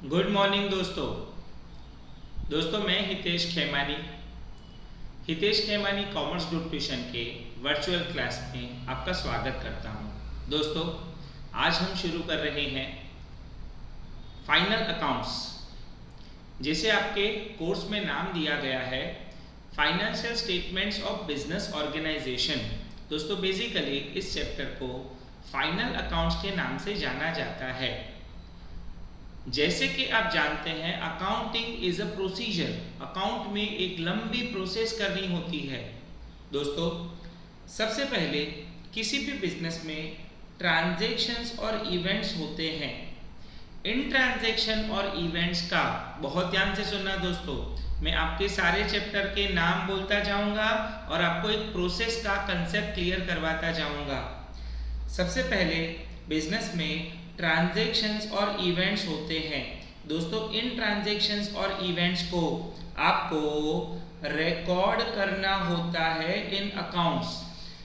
Good morning दोस्तों। मैं Hitesh Khemani commerce group tuition के वर्चुअल क्लास में आपका स्वागत करता हूं। दोस्तों, आज हम शुरू कर रहे हैं फाइनल अकाउंट्स। जैसे आपके कोर्स में नाम दिया गया है, financial statements of business organisation. दोस्तों, बेसिकली इस चैप्टर को फाइनल अकाउंट्स के नाम से जाना जाता है। जैसे कि आप जानते हैं, accounting is a procedure. Account में एक लंबी प्रोसेस करनी होती है। दोस्तों, सबसे पहले किसी भी बिजनेस में ट्रांजैक्शंस और इवेंट्स होते हैं। इन ट्रांजैक्शन और इवेंट्स का बहुत ध्यान से सुनना दोस्तों, मैं आपके सारे चैप्टर के नाम बोलता जाऊंगा और आपको एक प्रोसेस का कंसेप्ट क्लियर करवाता जाऊंगा। सबसे पहले बिजनेस में ट्रांजैक्शंस और इवेंट्स होते हैं। दोस्तों, इन ट्रांजैक्शंस और इवेंट्स को आपको रिकॉर्ड करना होता है इन अकाउंट्स।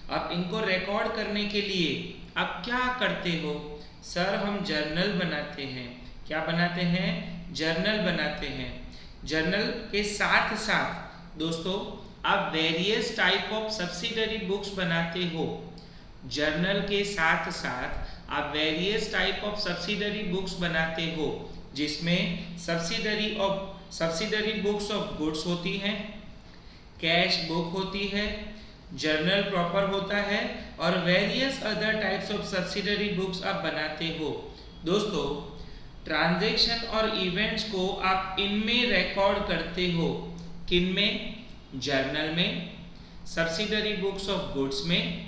अब इनको रिकॉर्ड करने के लिए आप क्या करते हो? सर, हम जर्नल बनाते हैं। क्या बनाते हैं? जर्नल बनाते हैं। जर्नल के साथ साथ दोस्तों आप various type of subsidiary books बनाते हो। जर्नल के साथ साथ आप various type of subsidiary books बनाते हो, जिसमें सब्सिडरी बुक्स ऑफ गुड्स होती हैं, कैश बुक होती है, जर्नल प्रॉपर होता है और various other types of subsidiary books आप बनाते हो। दोस्तों, ट्रांजैक्शन और इवेंट्स को आप इनमें रिकॉर्ड करते हो। किनमें? जर्नल में, सब्सिडरी बुक्स ऑफ गुड्स में,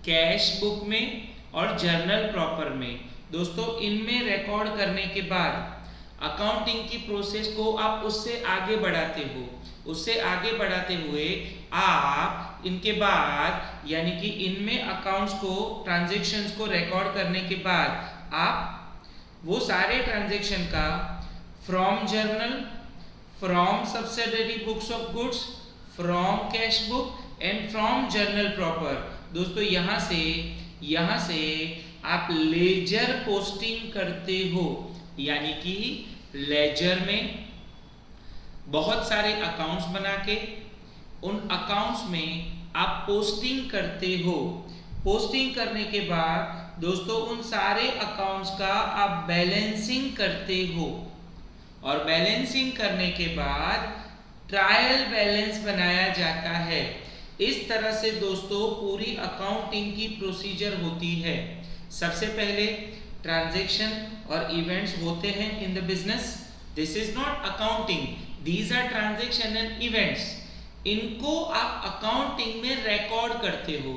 कैश बुक में और जर्नल प्रॉपर में। दोस्तों, इनमें रिकॉर्ड करने के बाद अकाउंटिंग की प्रोसेस को आप उससे आगे बढ़ाते हो। उससे आगे बढ़ाते हुए आप इनके बाद यानी कि इनमें अकाउंट्स को, ट्रांजैक्शंस को रिकॉर्ड करने के बाद आप वो सारे ट्रांजैक्शन का from journal, from subsidiary books of goods, from cash book and from journal proper. दोस्तों, यहाँ से आप लेजर पोस्टिंग करते हो, यानी कि लेजर में बहुत सारे अकाउंट्स बना के उन अकाउंट्स में आप पोस्टिंग करते हो। पोस्टिंग करने के बाद दोस्तों उन सारे अकाउंट्स का आप बैलेंसिंग करते हो और बैलेंसिंग करने के बाद ट्रायल बैलेंस बनाया जाता है। इस तरह से दोस्तों पूरी अकाउंटिंग की प्रोसीजर होती है। सबसे पहले ट्रांजैक्शन और इवेंट्स होते हैं in the business. This is not accounting, these are transaction and events. इनको आप अकाउंटिंग में रिकॉर्ड करते हो।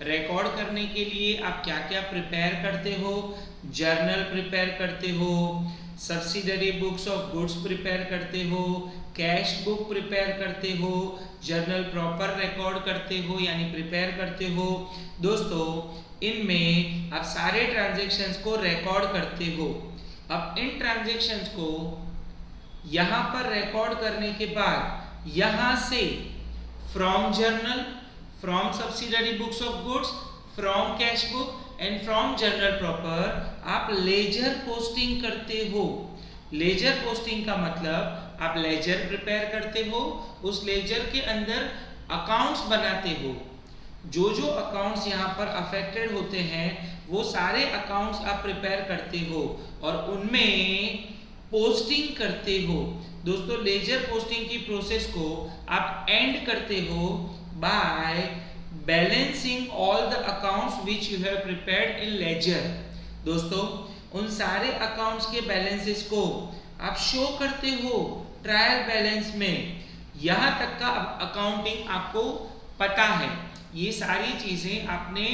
रिकॉर्ड करने के लिए आप क्या क्या प्रिपेयर करते हो? जर्नल प्रिपेयर करते हो, subsidiary books of goods prepare करते हो, कैश बुक प्रिपेयर करते हो, जर्नल प्रॉपर रिकॉर्ड करते हो यानी प्रिपेयर करते हो। दोस्तों, इनमें आप सारे ट्रांजैक्शंस को रिकॉर्ड करते हो। अब इन ट्रांजैक्शंस को यहाँ पर रिकॉर्ड करने के बाद यहाँ से from journal, from subsidiary books of goods, from cash book and from journal proper आप लेजर पोस्टिंग करते हो। लेजर पोस्टिंग का मतलब आप लेजर प्रिपेयर करते हो, उस लेजर के अंदर अकाउंट्स बनाते हो। जो जो अकाउंट्स यहाँ पर अफेक्टेड होते हैं वो सारे अकाउंट्स आप प्रिपेयर करते हो और उनमें पोस्टिंग करते हो। दोस्तों, लेजर पोस्टिंग की प्रोसेस को आप एंड करते हो by balancing all the accounts which you have prepared in ledger. दोस्तों, उन सारे अकाउंट्स के बैलेंसेस को आप शो करते हो ट्रायल बैलेंस में। यहाँ तक का अकाउंटिंग आपको पता है। ये सारी चीजें आपने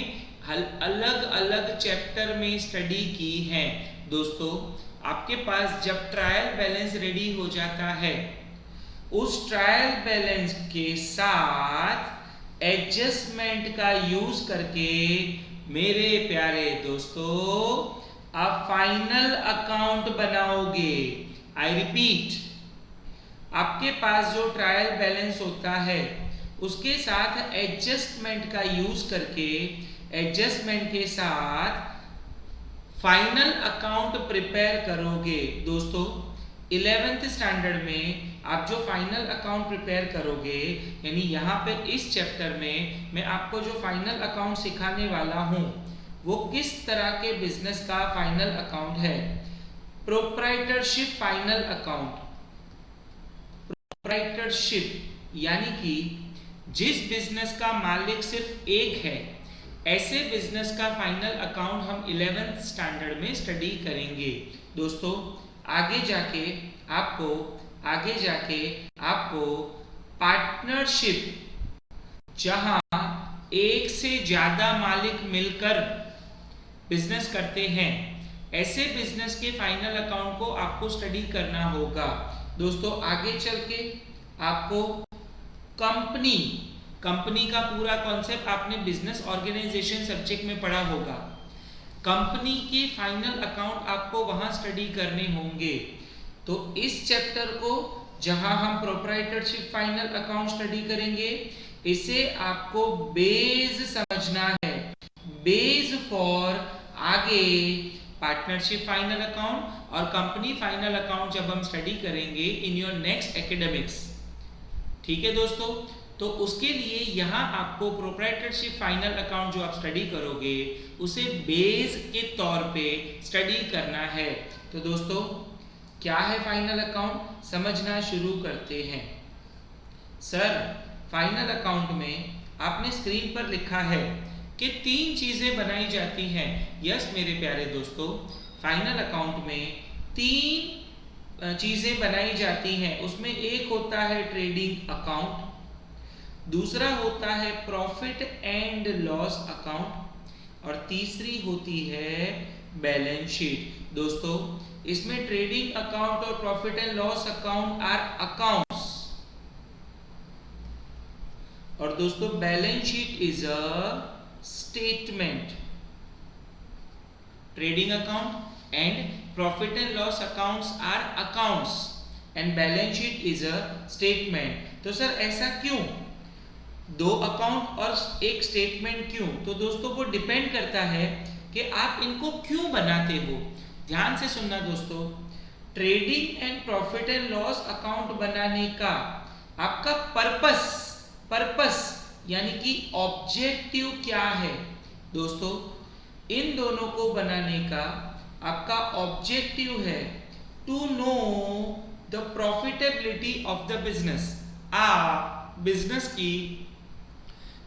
अलग अलग चैप्टर में स्टडी की हैं। दोस्तों, आपके पास जब ट्रायल बैलेंस रेडी हो जाता है, उस ट्रायल बैलेंस के साथ एडजस्टमेंट का यूज करके मेरे प्यारे दोस्तों आप फाइनल अकाउंट बनाओगे। आई रिपीट, आपके पास जो ट्रायल बैलेंस होता है उसके साथ एडजस्टमेंट का यूज करके, एडजस्टमेंट के साथ फाइनल अकाउंट प्रिपेयर करोगे। दोस्तों, 11th स्टैंडर्ड में आप जो फाइनल अकाउंट प्रिपेयर करोगे, यानी यहाँ पे इस चैप्टर में मैं आपको जो फाइनल अकाउंट सिखाने वाला हूँ वो किस तरह के बिजनेस का फाइनल अकाउंट है। Proprietorship final account. प्रोप्राइटरशिप यानी कि जिस बिजनेस का मालिक सिर्फ एक है, ऐसे बिजनेस का फाइनल अकाउंट हम 11th स्टैंडर्ड में स्टडी करेंगे। दोस्तों आगे जाके आपको पार्टनरशिप, जहां एक से ज्यादा मालिक मिलकर बिजनेस करते हैं, ऐसे बिजनेस के फाइनल अकाउंट को आपको स्टडी करना होगा। दोस्तों आगे चल के आपको कंपनी का पूरा कॉन्सेप्ट आपने बिजनेस ऑर्गेनाइजेशन सब्जेक्ट में पढ़ा होगा। कंपनी के फाइनल अकाउंट आपको वहां स्टडी करने होंगे। तो इस चैप्टर को जहां हम प्रोप्राइटरशिप फाइनल अकाउंट स्टडी करेंगे, इसे आपको बेस समझना है, बेस फॉर आगे पार्टनरशिप फाइनल अकाउंट और कंपनी फाइनल अकाउंट जब हम स्टडी करेंगे इन योर नेक्स्ट एकेडमिक्स। ठीक है दोस्तों, तो उसके लिए यहाँ आपको प्रोप्राइटरशिप फाइनल अकाउंट जो आप स्टडी करोगे उसे बेस के तौर पे स्टडी करना है। तो दोस्तों क्या है फाइनल अकाउंट, समझना शुरू करते हैं। सर फाइनल अकाउंट में आपने स्क्रीन पर लिखा है कि 3 चीजें बनाई जाती हैं। यस मेरे प्यारे दोस्तों, फाइनल अकाउंट में 3 चीजें बनाई जाती हैं। उसमें एक होता है ट्रेडिंग अकाउंट, दूसरा होता है प्रॉफिट एंड लॉस अकाउंट और तीसरी होती है बैलेंस शीट। दोस्तों इसमें ट्रेडिंग अकाउंट और profit and loss account are accounts, और दोस्तों balance sheet is a statement. Trading account and profit and loss accounts are accounts and balance sheet is a statement. तो सर ऐसा क्यों, 2 account और एक स्टेटमेंट क्यों? तो दोस्तों वो डिपेंड करता है कि आप इनको क्यों बनाते हो। ध्यान से सुनना दोस्तों, trading and profit and loss account बनाने का आपका पर्पस यानी कि ऑब्जेक्टिव क्या है। दोस्तों इन दोनों को बनाने का आपका ऑब्जेक्टिव है to know the profitability of the business. आप बिजनेस की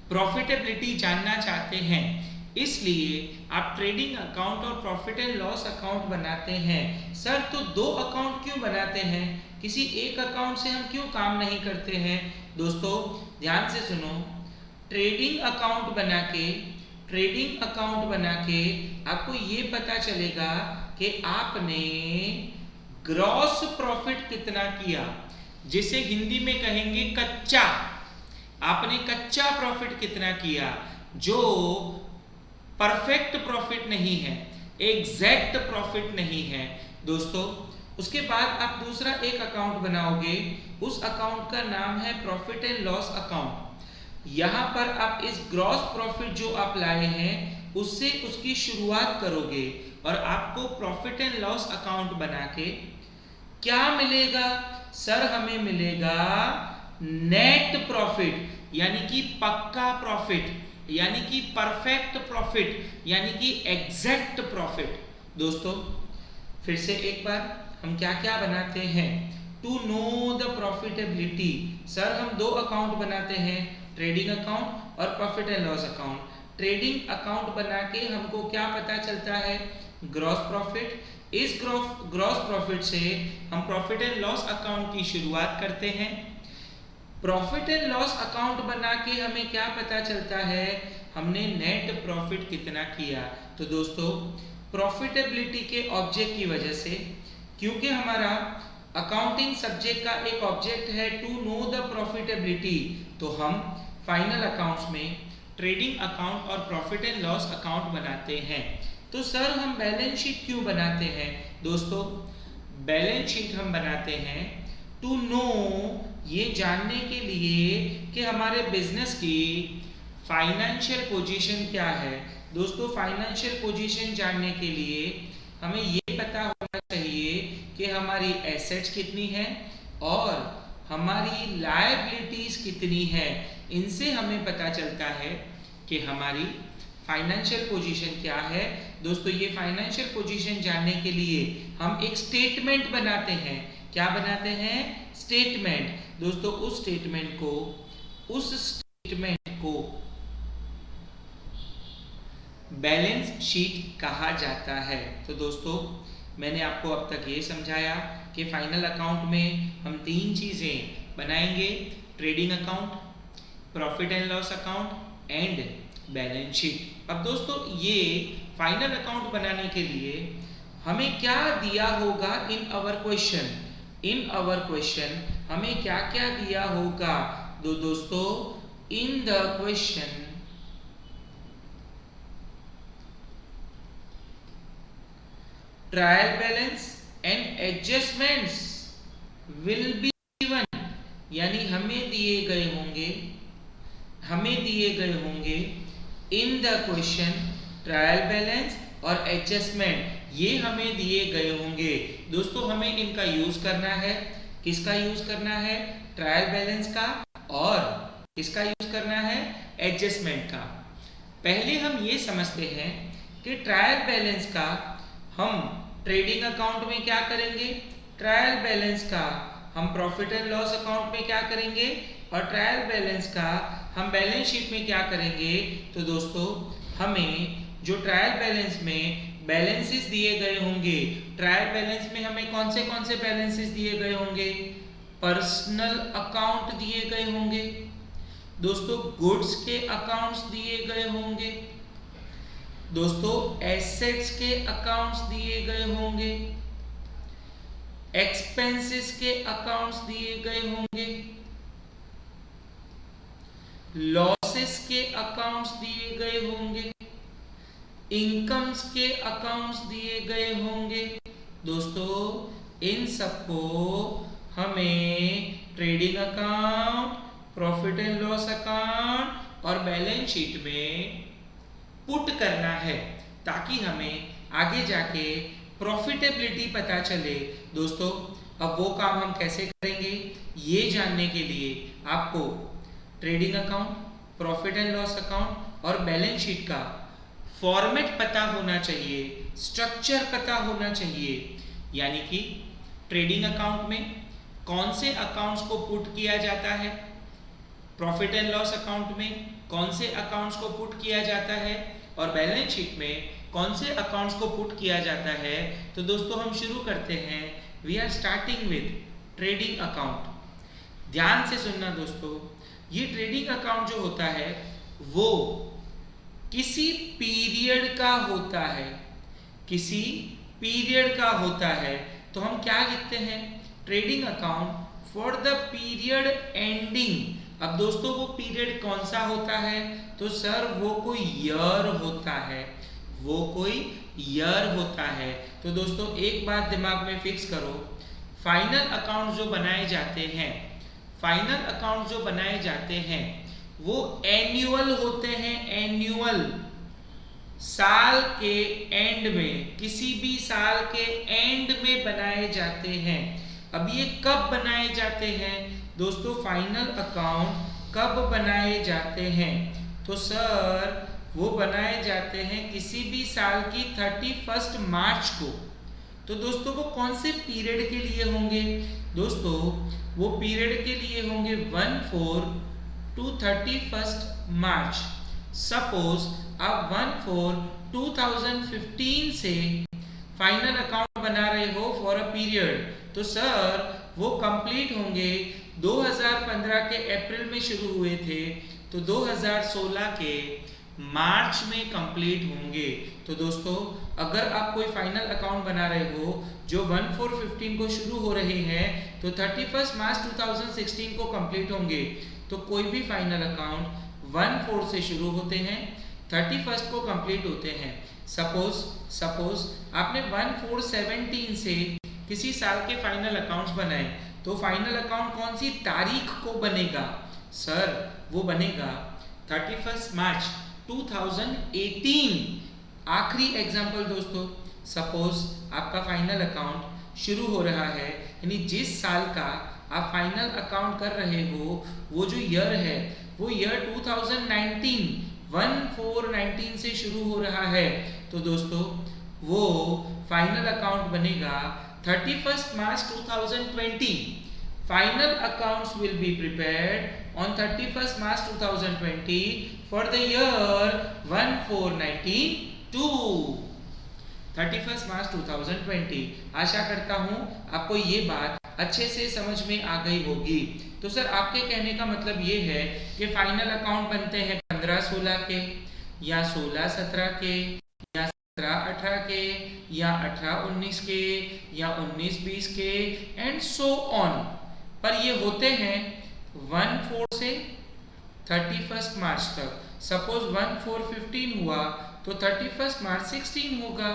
प्रॉफिटेबिलिटी जानना चाहते हैं, इसलिए आप ट्रेडिंग अकाउंट और प्रॉफिट एंड लॉस अकाउंट बनाते हैं। सर तो 2 अकाउंट क्यों बनाते हैं, किसी एक अकाउंट से हम क्यों काम नहीं करते हैं? दोस्तों ध्यान से सुनो, ट्रेडिंग अकाउंट बना के आपको ये पता चलेगा कि आपने ग्रॉस प्रॉफिट कितना किया, जिसे हिंदी में कहेंगे कच्चा। आपने कच्चा प्रॉफिट कितना किया, जो परफेक्ट प्रॉफिट नहीं है, एग्जैक्ट प्रॉफिट नहीं है। दोस्तों उसके बाद आप दूसरा एक अकाउंट बनाओगे, उस अकाउंट का नाम है प्रॉफिट एंड लॉस अकाउंट। यहां पर आप इस ग्रॉस प्रॉफिट जो आप लाए हैं उससे उसकी शुरुआत करोगे और आपको प्रॉफिट एंड लॉस अकाउंट बना के क्या मिलेगा? सर हमें मिलेगा नेट प्रॉफिट, यानी कि पक्का प्रॉफिट, यानी कि परफेक्ट प्रॉफिट, यानी कि एग्जैक्ट प्रॉफिट। दोस्तों फिर से एक बार हम क्या क्या बनाते हैं to know the profitability. Sir हम 2 अकाउंट बनाते हैं, ट्रेडिंग अकाउंट और profit and loss account. Trading account बना के हमको क्या पता चलता है? Gross profit. इस ग्रॉस प्रॉफिट से हम प्रॉफिट एंड लॉस अकाउंट की शुरुआत करते हैं। प्रॉफिट एंड लॉस अकाउंट बना के हमें क्या पता चलता है? हमने नेट प्रॉफिट कितना किया। तो दोस्तों प्रॉफिटेबिलिटी के ऑब्जेक्ट की वजह से, क्योंकि हमारा अकाउंटिंग सब्जेक्ट का एक ऑब्जेक्ट है टू नो द प्रॉफिटेबिलिटी, तो हम फाइनल अकाउंट्स में ट्रेडिंग अकाउंट और प्रॉफिट एंड लॉस अकाउंट बनाते हैं। तो सर हम बैलेंस शीट क्यों बनाते हैं? दोस्तों बैलेंस शीट हम बनाते हैं टू नो, ये जानने के लिए कि हमारे बिजनेस की फाइनेंशियल पोजीशन क्या है। दोस्तों फाइनेंशियल पोजीशन जानने के लिए हमें ये पता होना चाहिए कि हमारी एसेट्स कितनी है और हमारी लायबिलिटीज कितनी है। इनसे हमें पता चलता है कि हमारी फाइनेंशियल पोजीशन क्या है। दोस्तों ये फाइनेंशियल पोजीशन जानने के लिए हम एक स्टेटमेंट बनाते हैं। क्या बनाते हैं? स्टेटमेंट। दोस्तों उस स्टेटमेंट को बैलेंस शीट कहा जाता है। तो दोस्तों मैंने आपको अब तक ये समझाया कि फाइनल अकाउंट में हम 3 चीजें बनाएंगे, trading account, profit and loss account and balance sheet. अब दोस्तों ये फाइनल अकाउंट बनाने के लिए हमें क्या दिया होगा इन आवर क्वेश्चन हमें क्या क्या दिया होगा? दोस्तों in the question trial balance and adjustments will be given, यानी हमें दिए गए होंगे in the question trial balance और एडजस्टमेंट, ये हमें दिए गए होंगे। दोस्तों हमें इनका यूज करना है। किसका यूज करना है? ट्रायल बैलेंस का, और किसका यूज करना है? एडजस्टमेंट का। पहले हम ये समझते हैं कि ट्रायल बैलेंस का हम ट्रेडिंग अकाउंट में क्या करेंगे, ट्रायल बैलेंस का हम प्रॉफिट एंड लॉस अकाउंट में क्या करेंगे, और ट्रायल बैलेंस का हम बैलेंस शीट में क्या करेंगे। तो दोस्तों हमें जो ट्रायल बैलेंस में बैलेंसेस दिए गए होंगे, ट्रायल बैलेंस में हमें कौन से बैलेंसेस दिए गए होंगे? पर्सनल अकाउंट दिए गए होंगे, दोस्तों गुड्स के अकाउंट्स दिए गए होंगे, दोस्तों एसेट्स के अकाउंट्स दिए गए होंगे, एक्सपेंसेस के अकाउंट्स दिए गए होंगे, लॉसेस के अकाउंट्स दिए गए होंगे, इनकम्स के अकाउंट्स दिए गए होंगे। दोस्तों इन सबको हमें trading account, profit and loss account और बैलेंस शीट में पुट करना है, ताकि हमें आगे जाके प्रॉफिटेबिलिटी पता चले। दोस्तों अब वो काम हम कैसे करेंगे, ये जानने के लिए आपको trading account, profit and loss account और बैलेंस शीट का फॉर्मेट पता होना चाहिए, स्ट्रक्चर पता होना चाहिए। यानी कि ट्रेडिंग अकाउंट में कौन से अकाउंट्स को पुट किया जाता है, प्रॉफिट एंड लॉस अकाउंट में कौन से अकाउंट्स को पुट किया जाता है, और बैलेंस शीट में कौन से अकाउंट्स को पुट किया जाता है। तो दोस्तों हम शुरू करते हैं। We are starting with trading account. ध्यान से सुनना दोस्तों, ये ट्रेडिंग अकाउंट जो होता है वो किसी पीरियड का होता है, किसी पीरियड का होता है। तो हम क्या लिखते हैं? Trading account for the period ending. अब दोस्तों वो पीरियड कौन सा होता है? तो सर वो कोई ईयर होता है, वो कोई ईयर होता है। तो दोस्तों एक बात दिमाग में फिक्स करो, फाइनल अकाउंट जो बनाए जाते हैं वो एनुअल होते हैं, एनुअल, साल के एंड में, किसी भी साल के एंड में बनाए जाते हैं। अब ये कब बनाए जाते हैं? दोस्तों फाइनल अकाउंट कब बनाए जाते हैं? तो सर वो बनाए जाते हैं किसी भी साल की 31 मार्च को। तो दोस्तों वो कौन से पीरियड के लिए होंगे? दोस्तों वो पीरियड के लिए होंगे 1/4 to 31 मार्च। सपोज आप 1/4/2015 से फाइनल अकाउंट बना रहे हो फॉर अ पीरियड, तो सर वो कंप्लीट होंगे 2015 के अप्रैल में शुरू हुए थे, तो 2016 के मार्च में कंप्लीट होंगे। तो दोस्तों अगर आप कोई फाइनल अकाउंट बना रहे हो जो 1/4/15 को शुरू हो रहे हैं तो 31 मार्च 2016 को कंप्लीट होंगे। तो कोई भी फाइनल अकाउंट 1/4 से शुरू होते हैं, 31 को कंप्लीट होते हैं। सपोज आपने 1/4/17 से किसी साल के फाइनल अकाउंट्स बनाए, तो फाइनल अकाउंट कौन सी तारीख को बनेगा? सर वो बनेगा 31 मार्च 2018। आखिरी एग्जाम्पल दोस्तों, सपोज आपका फाइनल अकाउंट शुरू हो रहा है, यानी जिस साल का आप फाइनल अकाउंट कर रहे हो वो जो ईयर है वो ईयर 2019 1419 से शुरू हो रहा है, तो दोस्तों वो फाइनल अकाउंट बनेगा 31 मार्च 2020। Final accounts will be prepared on 31st March 2020 for the year 1492। 31st मार्च 2020। आशा करता हूँ आपको ये बात अच्छे से समझ में आ गई होगी। तो सर आपके कहने का मतलब ये है कि फाइनल अकाउंट बनते हैं 15-16 के या 16-17 के या 17-18 के या 18-19 के या 19-20 के एंड सो ऑन, पर ये होते हैं 1-4 से 31 मार्च तक। सपोज 1-4-15 हुआ तो 31 मार्च 16 होगा,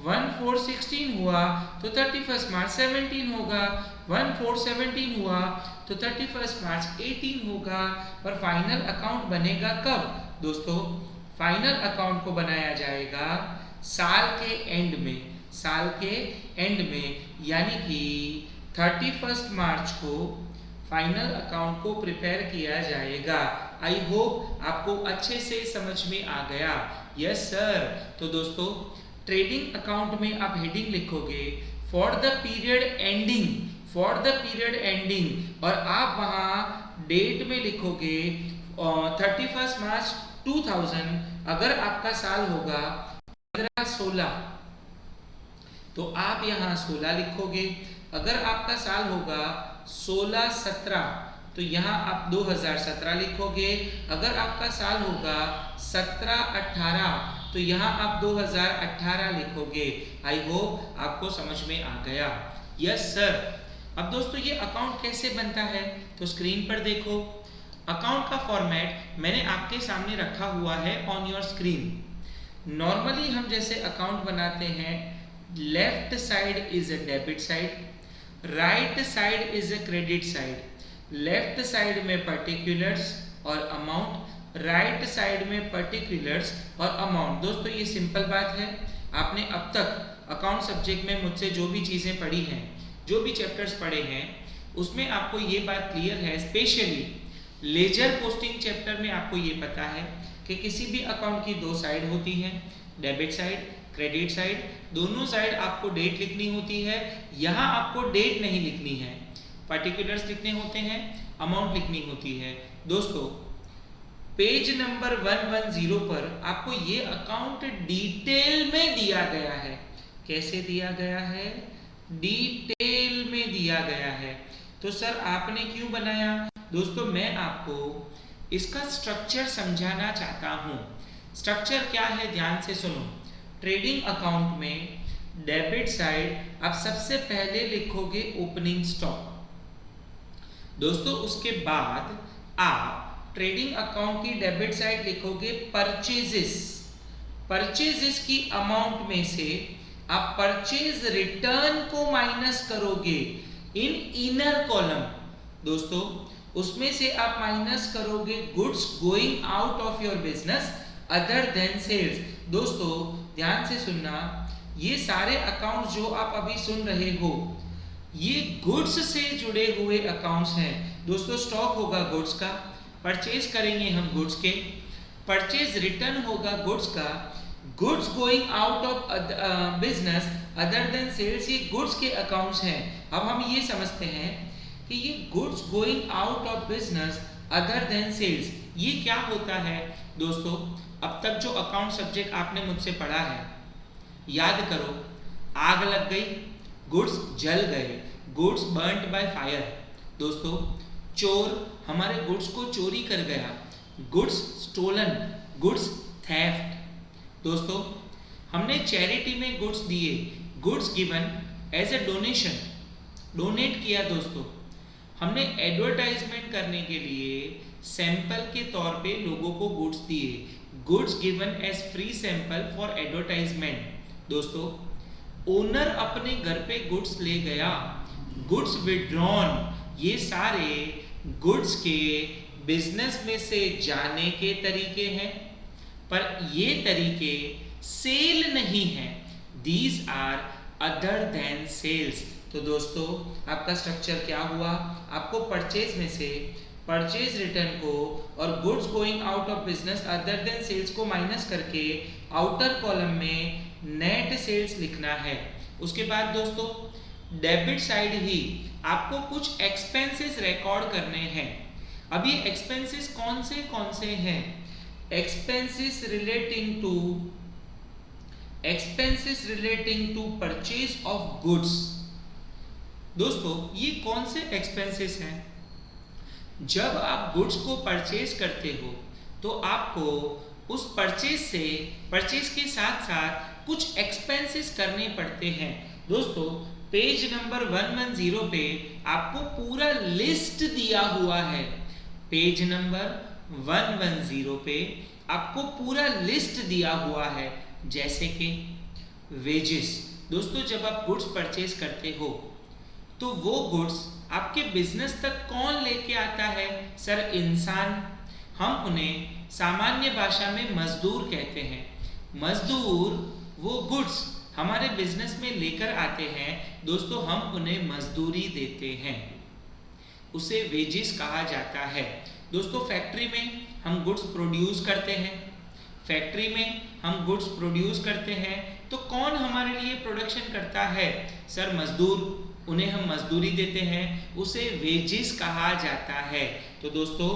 1-4-16 हुआ तो 31 मार्च 17 होगा, 1-4-17 हुआ तो 31 मार्च 18 होगा। और फाइनल अकाउंट बनेगा कब दोस्तों? फाइनल अकाउंट को बनाया जाएगा साल के एंड में, साल के एंड में, यानी कि 31 मार्च को फाइनल अकाउंट को प्रिपेयर किया जाएगा। आई होप आपको अच्छे से समझ में आ गया। Yes sir. तो दोस्तों ट्रेडिंग अकाउंट में आप हेडिंग लिखोगे for the period ending, for the period ending, और आप वहां डेट में लिखोगे 31 मार्च 2000। अगर आपका साल होगा 15-16 तो आप यहाँ 16 लिखोगे। अगर आपका साल होगा 16-17 तो यहाँ आप 2017 लिखोगे। अगर आपका साल होगा 17-18 तो यहाँ आप 2018 लिखोगे। आई होप आपको समझ में आ गया। Yes sir. अब दोस्तों ये अकाउंट कैसे बनता है तो स्क्रीन पर देखो। अकाउंट का फॉर्मेट मैंने आपके सामने रखा हुआ है ऑन योर स्क्रीन। नॉर्मली हम जैसे अकाउंट बनाते हैं, left side is a debit side, right side is a credit side. Left side में पर्टिकुलर्स और अमाउंट, राइट साइड में पर्टिकुलर्स और अमाउंट। दोस्तों ये सिंपल बात है, आपने अब तक अकाउंट सब्जेक्ट में मुझसे जो भी चीजें पढ़ी हैं, जो भी चैप्टर्स पढ़े हैं, उसमें आपको ये बात क्लियर है। स्पेशली लेजर पोस्टिंग चैप्टर में आपको ये पता है कि किसी भी अकाउंट की दो साइड होती हैं, डेबिट साइड, क्रेडिट साइड। दोनों साइड आपको डेट लिखनी होती है। यहाँ आपको डेट नहीं लिखनी है, पर्टिकुलर्स लिखने होते हैं, अमाउंट लिखनी होती है। दोस्तों पेज नंबर 110 पर आपको ये अकाउंट डिटेल में दिया गया है। कैसे दिया गया है? डिटेल में दिया गया है। तो सर आपने क्यों बनाया? दोस्तों मैं आपको इसका स्ट्रक्चर समझाना चाहता हूँ। स्ट्रक्चर क्या है ध्यान से सुनो। ट्रेडिंग अकाउंट में डेबिट साइड आप सबसे पहले लिखोगे ओपनिंग स्टॉक। दोस्तों उसके बाद आप ट्रेडिंग अकाउंट की डेबिट साइड लिखोगे परचेजेस। परचेजेस की अमाउंट में से आप परचेज रिटर्न को माइनस करोगे इन इनर कॉलम। दोस्तों उसमें से आप माइनस करोगे goods going out of your business other than sales. दोस्तों ध्यान से सुनना, ये सारे अकाउंट जो आप अभी सुन रहे हो ये गुड्स से जुड़े हुए अकाउंट्स हैं। दोस्तों स्टॉक होगा गुड्स का, परचेज करेंगे हम गुड्स के, परचेज रिटर्न होगा गुड्स का, goods going out of business other than sales ये गुड्स के अकाउंट्स हैं। अब हम ये समझते हैं कि ये goods going out of business other than sales ये क्या होता है। दोस्तों अब तक जो अकाउंट सब्जेक्ट आपने मुझसे पढ़ा है याद करो। आग लग गई, गुड्स जल गए, गुड्स बर्न्ड बाय फायर। दोस्तों चोर हमारे गुड्स को चोरी कर गया, गुड्स स्टोलन, गुड्स थेफ्ट। दोस्तों हमने चैरिटी में गुड्स दिए, goods given as a donation, donate किया। दोस्तों हमने एडवर्टाइजमेंट करने के लिए सैंपल के तौर पे लोगों को गुड्स दिए, goods given as free sample for advertisement. दोस्तों ओनर अपने घर पे गुड्स ले गया, गुड्स विड्रॉन, ये सारे गुड्स के बिजनेस में से जाने के तरीके हैं, पर ये तरीके सेल नहीं है। These are other than sales. तो दोस्तों आपका स्ट्रक्चर क्या हुआ, आपको परचेज में से परचेज रिटर्न को और goods going out of business other than sales को माइनस करके आउटर कॉलम में नेट सेल्स लिखना है। उसके बाद दोस्तों डेबिट साइड ही आपको कुछ एक्सपेंसेस रिकॉर्ड करने हैं। अब ये एक्सपेंसेस कौन से हैं? Expenses relating to purchase of goods. दोस्तों ये कौन से एक्सपेंसेस हैं? जब आप गुड्स को परचेज करते हो तो आपको उस परचेज के साथ साथ कुछ एक्सपेंसेस करने पड़ते हैं। दोस्तों पेज नंबर 110 पे आपको पूरा लिस्ट दिया हुआ है। पेज नंबर 110 पे आपको पूरा लिस्ट दिया हुआ है, जैसे कि वेजेस। दोस्तों जब आप गुड्स परचेज करते हो तो वो गुड्स आपके बिजनेस तक कौन लेके आता है? सर इंसान। हम उन्हें सामान्य भाषा में मजदूर कहते हैं। मजदूर वो गुड्स हमारे बिजनेस में लेकर आते हैं। दोस्तों हम उन्हें मजदूरी देते हैं, उसे वेजेस कहा जाता है। दोस्तों फैक्ट्री में हम गुड्स प्रोड्यूस करते हैं, तो कौन हमारे लिए प्रोडक्शन करता है? सर मजदूर, उन्हें हम मजदूरी देते हैं, उसे वेजेस कहा जाता है। तो दोस्तों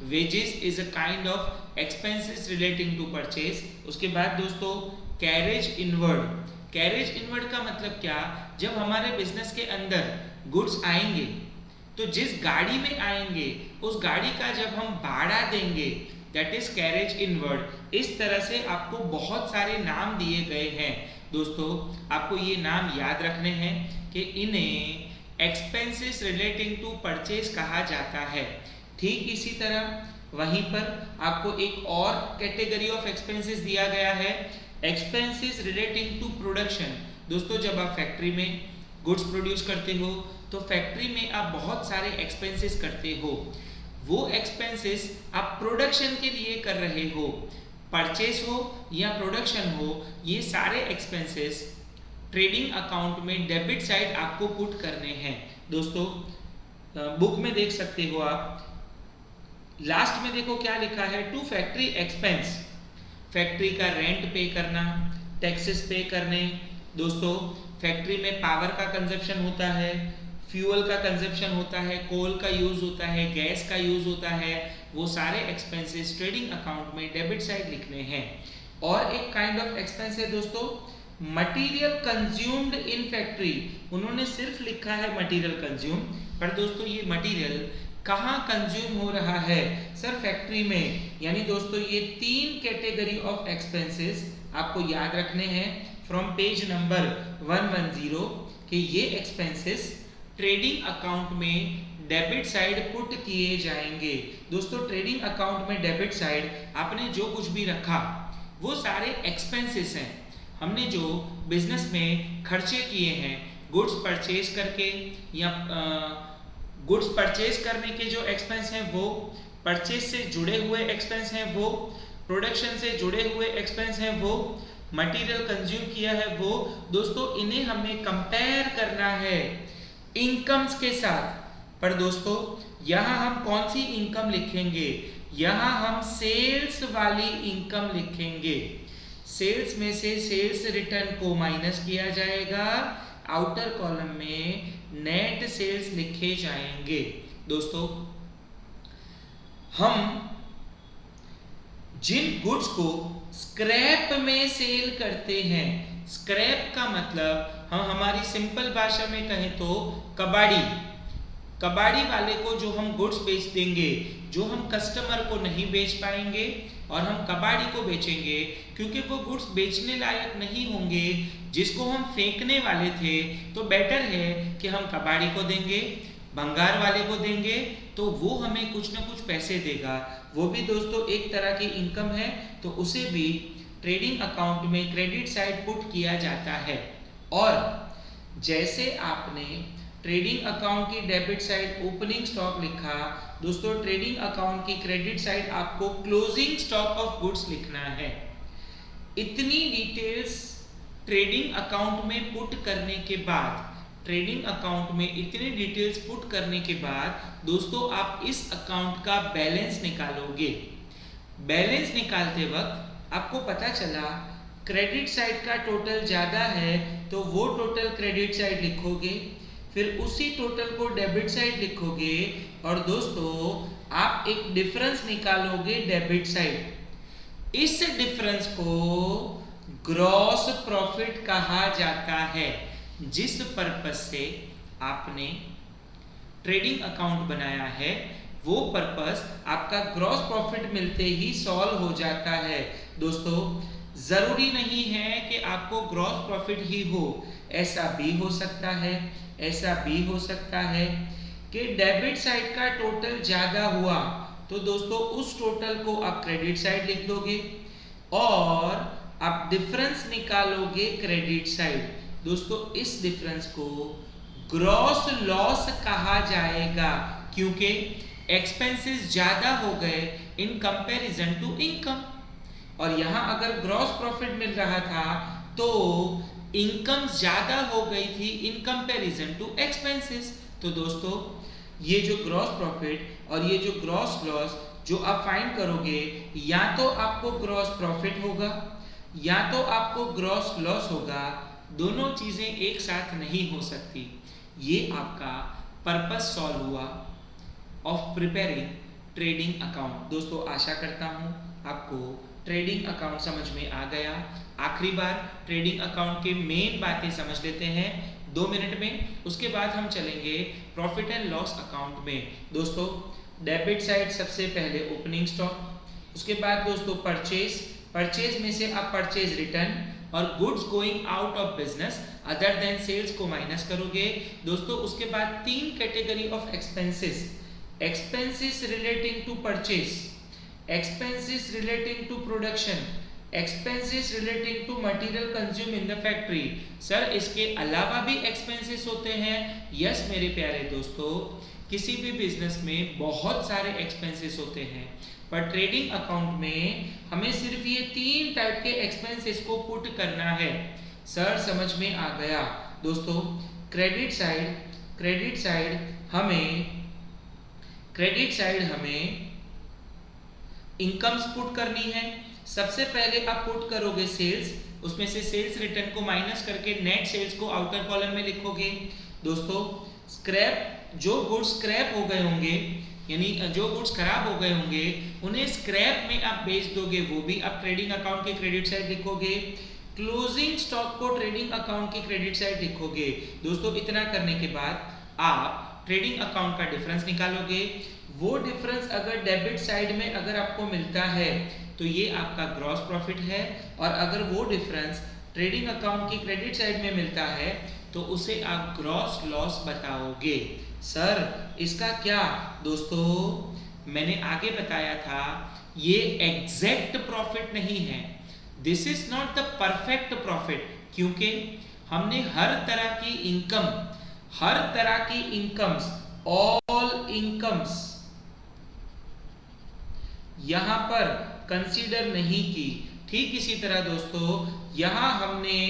wages is a kind of expenses relating to purchase. उसके बाद दोस्तों कैरेज इनवर्ड का मतलब क्या? जब हमारे बिजनेस के अंदर गुड्स आएंगे तो जिस गाड़ी में आएंगे उस गाड़ी का जब हम भाड़ा देंगे, दैट इज कैरेज इनवर्ड। इस तरह से आपको बहुत सारे नाम दिए गए हैं। दोस्तों आपको ये नाम याद रखने हैं कि इन्हें एक्सपेंसेस रिलेटिंग टू परचेज कहा जाता है। ठीक इसी तरह वहीं पर आपको एक और कैटेगरी ऑफ एक्सपेंसेस दिया गया है, एक्सपेंसेस रिलेटिंग टू प्रोडक्शन। दोस्तों जब आप फैक्ट्री में गुड्स प्रोड्यूस करते हो तो फैक्ट्री में आप बहुत सारे एक्सपेंसेस करते हो। वो एक्सपेंसेस आप प्रोडक्शन के लिए कर रहे हो, परचेस हो या प्रोडक्शन हो, ये सारे एक्सपेंसेस ट्रेडिंग अकाउंट में डेबिट साइड आपको पुट करने हैं। दोस्तों बुक में देख सकते हो आप, लास्ट में देखो क्या लिखा है, टू फैक्ट्री एक्सपेंस। फैक्ट्री का रेंट पे करना, टैक्सेस पे करने। दोस्तों फैक्ट्री में पावर का कंजप्शन होता है, फ्यूल का कंजप्शन होता है, कोल का यूज होता है, गैस का यूज होता है। वो सारे एक्सपेंसेस ट्रेडिंग अकाउंट में डेबिट साइड लिखने हैं। और एक काइंड ऑफ एक्सपेंस है दोस्तों मटेरियल कंज्यूम्ड इन फैक्ट्री। उन्होंने सिर्फ लिखा है मटेरियल कंज्यूम, पर दोस्तों ये मटेरियल कहाँ कंज्यूम हो रहा है? सर फैक्ट्री में। यानी दोस्तों ये 3 कैटेगरी ऑफ एक्सपेंसेस आपको याद रखने हैं फ्रॉम पेज नंबर 110 कि ये एक्सपेंसेस ट्रेडिंग अकाउंट में डेबिट साइड पुट किए जाएंगे। दोस्तों ट्रेडिंग अकाउंट में डेबिट साइड आपने जो कुछ भी रखा वो सारे एक्सपेंसेस हैं। हमने जो बिजनेस में खर्चे किए हैं गुड्स परचेज करके या गुड्स परचेज करने के जो एक्सपेंस हैं वो, परचेज से जुड़े हुए एक्सपेंस हैं वो, प्रोडक्शन से जुड़े हुए एक्सपेंस हैं वो, मटेरियल कंज्यूम किया है वो। दोस्तों इन्हें हमें कंपेयर करना है इनकम्स के साथ। पर दोस्तों यहाँ हम कौन सी इनकम लिखेंगे? यहाँ हम सेल्स वाली इनकम लिखेंगे। सेल्स में से सेल्स रिटर्न को माइनस किया जाएगा, आउटर कॉलम में नेट सेल्स लिखे जाएंगे। दोस्तों हम जिन गुड्स को स्क्रैप में सेल करते हैं, स्क्रैप का मतलब हम हमारी सिंपल भाषा में कहें तो कबाड़ी वाले को जो हम गुड्स बेच देंगे, जो हम कस्टमर को नहीं बेच पाएंगे और हम कबाड़ी को बेचेंगे क्योंकि वो गुड्स बेचने लायक नहीं होंगे, जिसको हम फेंकने वाले थे, तो बेटर है कि हम कबाड़ी को देंगे, भंगार वाले को देंगे, तो वो हमें कुछ ना कुछ पैसे देगा। वो भी दोस्तों एक तरह की इनकम है, तो उसे भी ट्रेडिंग अकाउंट में क्रेडिट साइड पुट किया जाता है। और जैसे आपने ट्रेडिंग अकाउंट की डेबिट साइड ओपनिंग स्टॉक लिखा, दोस्तों ट्रेडिंग अकाउंट की क्रेडिट साइड आपको क्लोजिंग स्टॉक ऑफ गुड्स लिखना है। इतनी डिटेल्स ट्रेडिंग अकाउंट में पुट करने के बाद, ट्रेडिंग अकाउंट में इतनी डिटेल्स पुट करने के बाद दोस्तों आप इस अकाउंट का बैलेंस निकालोगे। बैलेंस निकालते वक्त आपको पता चला क्रेडिट साइड का टोटल ज़्यादा है तो वो टोटल क्रेडिट साइड लिखोगे, फिर उसी टोटल को डेबिट साइड लिखोगे और दोस्तों आप एक डिफरेंस निकालोगे डेबिट साइड। इस डिफरेंस को ग्रॉस प्रॉफिट कहा जाता है। जिस पर्पस से आपने ट्रेडिंग अकाउंट बनाया है वो पर्पस आपका ग्रॉस प्रॉफिट मिलते ही सॉल्व हो जाता है। दोस्तों जरूरी नहीं है कि आपको ग्रॉस प्रॉफिट ही हो, ऐसा भी हो सकता है, ऐसा भी हो सकता है कि डेबिट साइड का टोटल ज्यादा हुआ तो दोस्तों उस टोटल को आप क्रेडिट साइड लिख दोगे और आप डिफरेंस निकालोगे क्रेडिट साइड। दोस्तों इस डिफरेंस को ग्रॉस लॉस कहा जाएगा क्योंकि एक्सपेंसेस ज्यादा हो गए इन कंपैरिजन टू इनकम, और यहां अगर ग्रॉस प्रॉफिट मिल रहा था तो इनकम ज्यादा हो गई थी इन कंपैरिजन टू एक्सपेंसेस। तो दोस्तों ये जो ग्रॉस प्रॉफिट और ये जो ग्रॉस लॉस जो आप फाइंड करोगे, या तो आपको ग्रॉस प्रॉफिट होगा या तो आपको ग्रॉस लॉस होगा, दोनों चीजें एक साथ नहीं हो सकती। ये आपका पर्पस सॉल्व हुआ ऑफ प्रिपेयरिंग ट्रेडिंग अकाउंट। दोस्तों आशा करता हूं आपको ट्रेडिंग अकाउंट समझ में आ गया। आखिरी बार ट्रेडिंग अकाउंट के मेन बातें समझ लेते हैं 2 मिनट में, उसके बाद हम चलेंगे प्रॉफिट एंड लॉस अकाउंट में। दोस्तों डेबिट साइड सबसे पहले ओपनिंग स्टॉक, उसके बाद दोस्तों परचेज में से आप परचेज रिटर्न और goods going out of business other than sales को माइनस करोगे। दोस्तों उसके बाद 3 category of expenses relating to purchase, expenses relating to production, expenses relating to material consume in the factory. Sir इसके अलावा भी एक्सपेंसेस होते हैं? यस मेरे प्यारे दोस्तों, किसी भी बिजनेस में बहुत सारे एक्सपेंसेस होते हैं, पर ट्रेडिंग अकाउंट में हमें सिर्फ ये 3 टाइप के एक्सपेंसेस को पुट करना है। सर समझ में आ गया। दोस्तों क्रेडिट साइड हमें इनकम्स पुट करनी है। सबसे पहले आप पुट करोगे सेल्स, उसमें से सेल्स रिटर्न को माइनस करके नेट सेल्स को आउटर कॉलम में लिखोगे। दोस्तों स्क्रैप, जो गुड्स स्क्रैप हो गए होंगे यानी जो गुड्स खराब हो गए होंगे उन्हें स्क्रैप में आप बेच दोगे, वो भी आप ट्रेडिंग अकाउंट के क्रेडिट साइड लिखोगे। क्लोजिंग स्टॉक को ट्रेडिंग अकाउंट की क्रेडिट साइड लिखोगे। दोस्तों इतना करने के बाद आप ट्रेडिंग अकाउंट का डिफरेंस निकालोगे। वो डिफरेंस अगर डेबिट साइड में अगर आपको मिलता है तो ये आपका ग्रॉस प्रॉफिट है, और अगर वो डिफरेंस ट्रेडिंग अकाउंट की क्रेडिट साइड में मिलता है तो उसे आप ग्रॉस लॉस बताओगे। सर इसका क्या? दोस्तों मैंने आगे बताया था ये एग्जैक्ट प्रॉफिट नहीं है, this is not the perfect profit, क्योंकि हमने हर तरह की इनकम्स ऑल इनकम्स यहां पर कंसीडर नहीं की। ठीक इसी तरह दोस्तों यहां हमने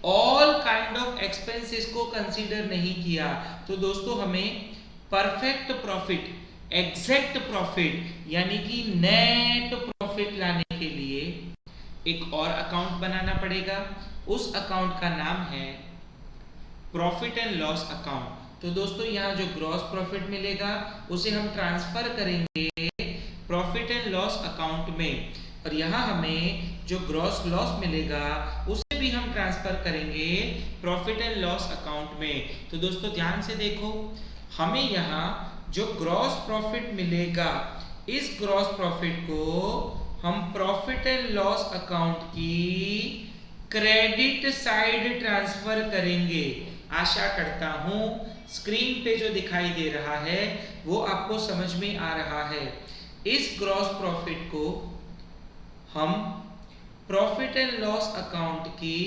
ऑल काइंड ऑफ एक्सपेंसेस को कंसीडर नहीं किया। तो दोस्तों हमें परफेक्ट प्रॉफिट, एग्जैक्ट प्रॉफिट यानी कि नेट प्रॉफिट लाने के लिए एक और अकाउंट बनाना पड़ेगा। उस अकाउंट का नाम है प्रॉफिट एंड लॉस अकाउंट। तो दोस्तों यहाँ जो ग्रॉस प्रॉफिट मिलेगा उसे हम ट्रांसफर करेंगे प्रॉफिट एंड लॉस अकाउंट में, और यहाँ हमें जो ग्रॉस लॉस मिलेगा उसे भी हम ट्रांसफर करेंगे प्रॉफिट एंड लॉस अकाउंट में। तो दोस्तों ध्यान से देखो, हमें यहाँ जो ग्रॉस प्रॉफिट मिलेगा इस ग्रॉस प्रॉफिट को हम प्रॉफिट एंड लॉस अकाउंट की क्रेडिट साइड ट्रांसफर करेंगे। आशा करता हूं स्क्रीन पे जो दिखाई दे रहा है वो आपको समझ में आ रहा है। इस ग्रॉस प्रॉफिट को हम प्रॉफिट एंड लॉस अकाउंट की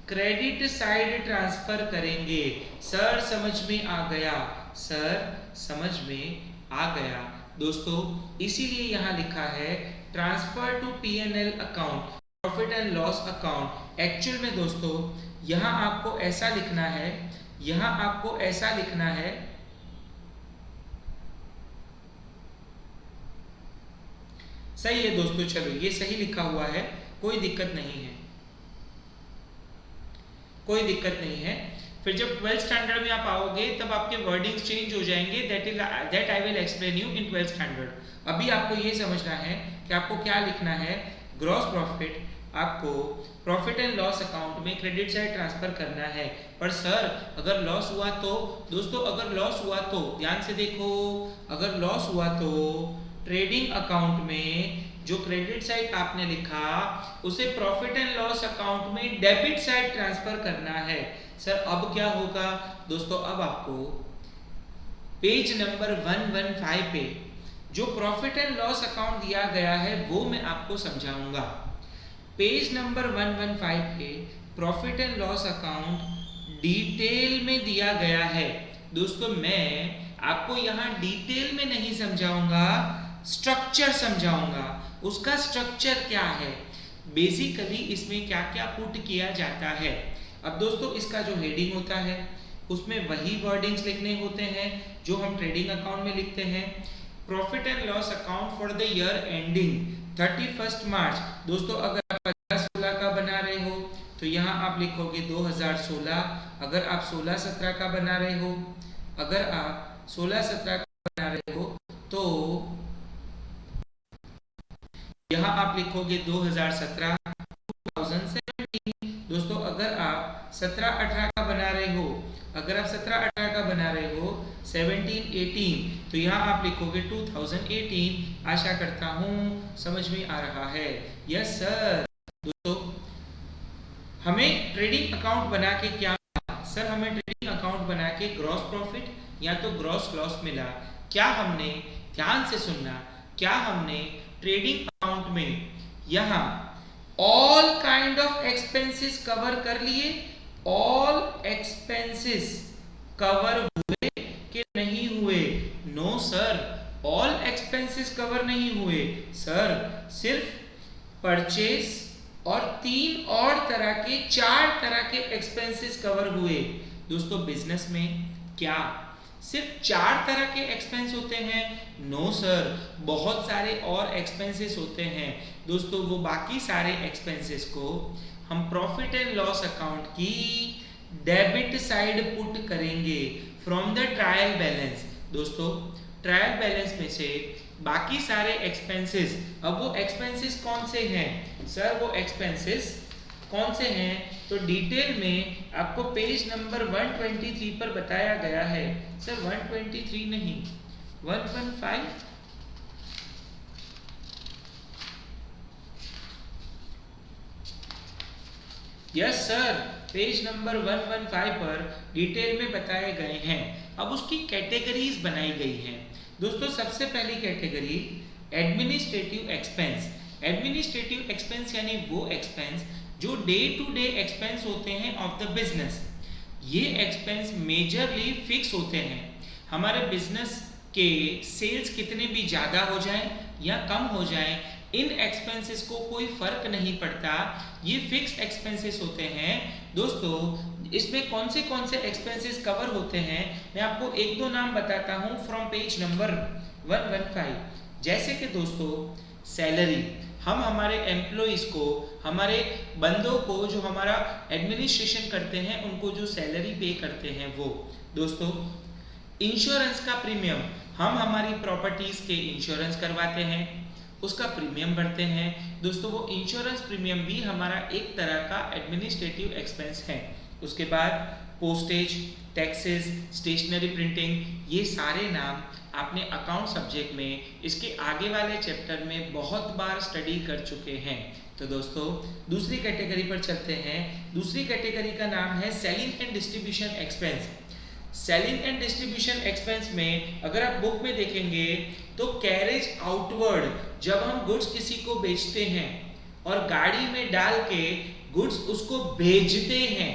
क्रेडिट साइड ट्रांसफर करेंगे। सर समझ में आ गया? सर समझ में आ गया। दोस्तों इसीलिए यहां लिखा है transfer to P&L account, profit and loss account, actual में दोस्तों यहाँ आपको ऐसा लिखना है, यहाँ आपको ऐसा लिखना है, सही है दोस्तों, चलो ये सही लिखा हुआ है, कोई दिक्कत नहीं है, कोई दिक्कत नहीं है। फिर जब 12th स्टैंडर्ड में आप आओगे तब आपके वर्डिंग्स चेंज हो जाएंगे, that I will explain you in 12th standard. अभी आपको ये समझना है कि आपको क्या लिखना है। ग्रॉस प्रॉफिट आपको प्रॉफिट एंड लॉस अकाउंट में क्रेडिट साइड ट्रांसफर करना है। पर सर अगर लॉस हुआ तो, दोस्तों अगर लॉस हुआ तो ध्यान से देखो, अगर लॉस हुआ तो ट्रेडिंग अकाउंट में जो क्रेडिट साइड आपने लिखा उसे प्रॉफिट एंड लॉस अकाउंट में डेबिट साइड ट्रांसफर करना है। सर अब क्या होगा दोस्तों, अब आपको पेज नंबर 115 पे जो प्रॉफिट एंड लॉस अकाउंट दिया गया है वो मैं आपको समझाऊंगा। पेज नंबर 115 पे profit and loss account detail में दिया गया है। दोस्तों मैं आपको यहाँ डिटेल में नहीं समझाऊंगा, स्ट्रक्चर समझाऊंगा। उसका स्ट्रक्चर क्या है, बेसिकली इसमें क्या क्या पुट किया जाता है। अब दोस्तों इसका जो हेडिंग होता है उसमें वही वर्डिंग्स लिखने होते हैं जो हम ट्रेडिंग अकाउंट में लिखते हैं। Profit and loss account for the year ending 31 मार्च। दोस्तों अगर आप 2016 का बना रहे हो तो यहाँ आप लिखोगे 2016। अगर आप 16-17 का बना रहे हो, अगर आप 16-17 का बना रहे हो तो यहाँ आप लिखोगे 2017, 2017। दोस्तों अगर आप 17-18 का बना रहे हो, अगर आप 17-18 का बना रहे हो 17-18 तो यहाँ आप लिखोगे 2018। आशा करता हूँ समझ में आ रहा है। Yes sir. दोस्तों हमें ट्रेडिंग अकाउंट बना के क्या, सर हमें ट्रेडिंग अकाउंट बना के ग्रॉस प्रॉफिट या तो ग्रॉस लॉस मिला। क्या हमने, ध्यान से सुनना, क्या हमने ट्रेडिंग अकाउंट में यहाँ all kind of expenses cover कर लिए, ऑल एक्सपेंसेस कवर हुए कि नहीं हुए? No sir, all expenses cover नहीं हुए सर, सिर्फ परचेस और 3 और तरह के 4 तरह के एक्सपेंसेस कवर हुए। दोस्तों बिजनेस में क्या सिर्फ 4 तरह के एक्सपेंस होते हैं? नो सर, बहुत सारे और एक्सपेंसेस होते हैं। दोस्तों वो बाकी सारे एक्सपेंसेस को हम प्रॉफिट एंड लॉस अकाउंट की डेबिट साइड पुट करेंगे फ्रॉम द ट्रायल बैलेंस। दोस्तों ट्रायल बैलेंस में से बाकी सारे एक्सपेंसेस, अब वो एक्सपेंसेस कौन से हैं सर, वो एक्सपेंसेस कौन से हैं तो डिटेल में आपको पेज नंबर 123 पर बताया गया है। सर 123 नहीं, 115। यस सर, पेज नंबर 115 पर डिटेल में बताए गए हैं। अब उसकी कैटेगरीज बनाई गई हैं। दोस्तों सबसे पहली category administrative expense. Administrative expense यानी वो एक्सपेंस जो डे टू डे एक्सपेंस होते हैं ऑफ द बिजनेस। ये एक्सपेंस मेजरली फिक्स होते हैं। हमारे बिजनेस के सेल्स कितने भी ज़्यादा हो जाएं या कम हो जाएं, इन एक्सपेंसेस को कोई फर्क नहीं पड़ता, ये फिक्स एक्सपेंसेस होते हैं। दोस्तों इसमें कौन से एक्सपेंसेस कवर होते हैं मैं आपको एक दो नाम बताता हूं फ्रॉम पेज नंबर 115। जैसे कि दोस्तों सैलरी, हम हमारे एम्प्लॉइज को, हमारे बंदों को जो हमारा एडमिनिस्ट्रेशन करते हैं उनको जो सैलरी पे करते हैं वो। दोस्तों इंश्योरेंस का प्रीमियम, हम हमारी प्रॉपर्टीज के इंश्योरेंस करवाते हैं, उसका प्रीमियम भरते हैं। दोस्तों वो इंश्योरेंस प्रीमियम भी हमारा एक तरह का एडमिनिस्ट्रेटिव एक्सपेंस है। उसके बाद पोस्टेज, टैक्सेस, स्टेशनरी प्रिंटिंग, ये सारे नाम आपने अकाउंट सब्जेक्ट में इसके आगे वाले चैप्टर में बहुत बार स्टडी कर चुके हैं। तो दोस्तों दूसरी कैटेगरी पर चलते हैं। दूसरी कैटेगरी का नाम है selling and distribution expense. Selling and distribution expense में अगर आप बुक में देखेंगे तो कैरेज आउटवर्ड, जब हम गुड्स किसी को बेचते हैं और गाड़ी में डाल के गुड्स उसको भेजते हैं,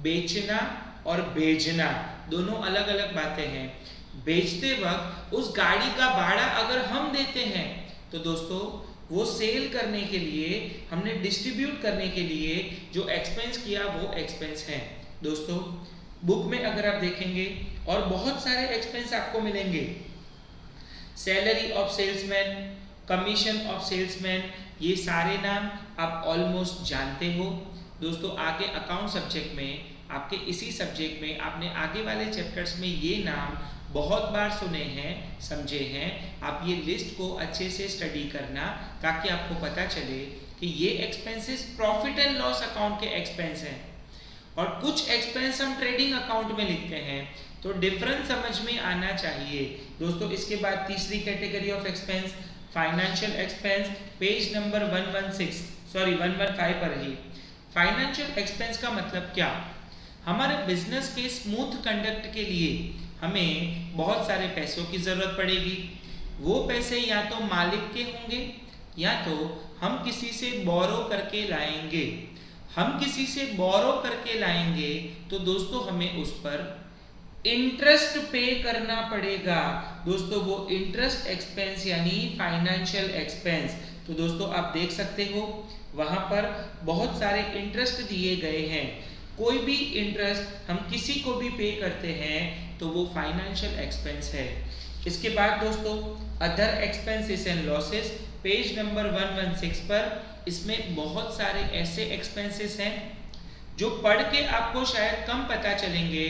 बेचना और भेजना दोनों अलग अलग बातें हैं। बेचते वक्त उस गाड़ी का भाड़ा अगर हम देते हैं तो दोस्तों वो सेल करने के लिए, हमने डिस्ट्रीब्यूट करने के लिए जो एक्सपेंस किया वो एक्सपेंस है। दोस्तों बुक में अगर आप देखेंगे और बहुत सारे एक्सपेंस आपको मिलेंगे, salary of salesman, commission of salesman, ये सारे नाम आप ऑलमोस्ट जानते हो। दोस्तों आगे अकाउंट सब्जेक्ट में, आपके इसी सब्जेक्ट में आपने आगे वाले चैप्टर्स में ये नाम बहुत बार सुने हैं, समझे हैं। आप ये लिस्ट को अच्छे से स्टडी करना ताकि आपको पता चले कि ये expenses profit and loss account के एक्सपेंस हैं और कुछ एक्सपेंस हम ट्रेडिंग अकाउंट में लिखते हैं, तो डिफरेंस समझ में आना चाहिए। दोस्तों इसके बाद तीसरी category of expense financial expense, page number 115 पर ही। फाइनेंशियल एक्सपेंस का मतलब क्या? हमारे बिजनेस के स्मूथ कंडक्ट के लिए हमें बहुत सारे पैसों की जरूरत पड़ेगी। वो पैसे या तो मालिक के होंगे या तो हम किसी से बोरो करके लाएंगे। हम किसी से बोरो करके लाएंगे तो दोस्तों हमें उस पर इंटरेस्ट पे करना पड़ेगा। दोस्तों वो इंटरेस्ट एक्सपेंस यानी फाइनेंशियल एक्सपेंस। तो दोस्तों आप देख सकते हो वहां पर बहुत सारे इंटरेस्ट दिए गए हैं। कोई भी इंटरेस्ट हम किसी को भी पे करते हैं तो वो फाइनेंशियल एक्सपेंस है। इसके बाद दोस्तों other expenses and losses, page number 116 पर। इसमें बहुत सारे ऐसे एक्सपेंसेस हैं जो पढ़ के आपको शायद कम पता चलेंगे।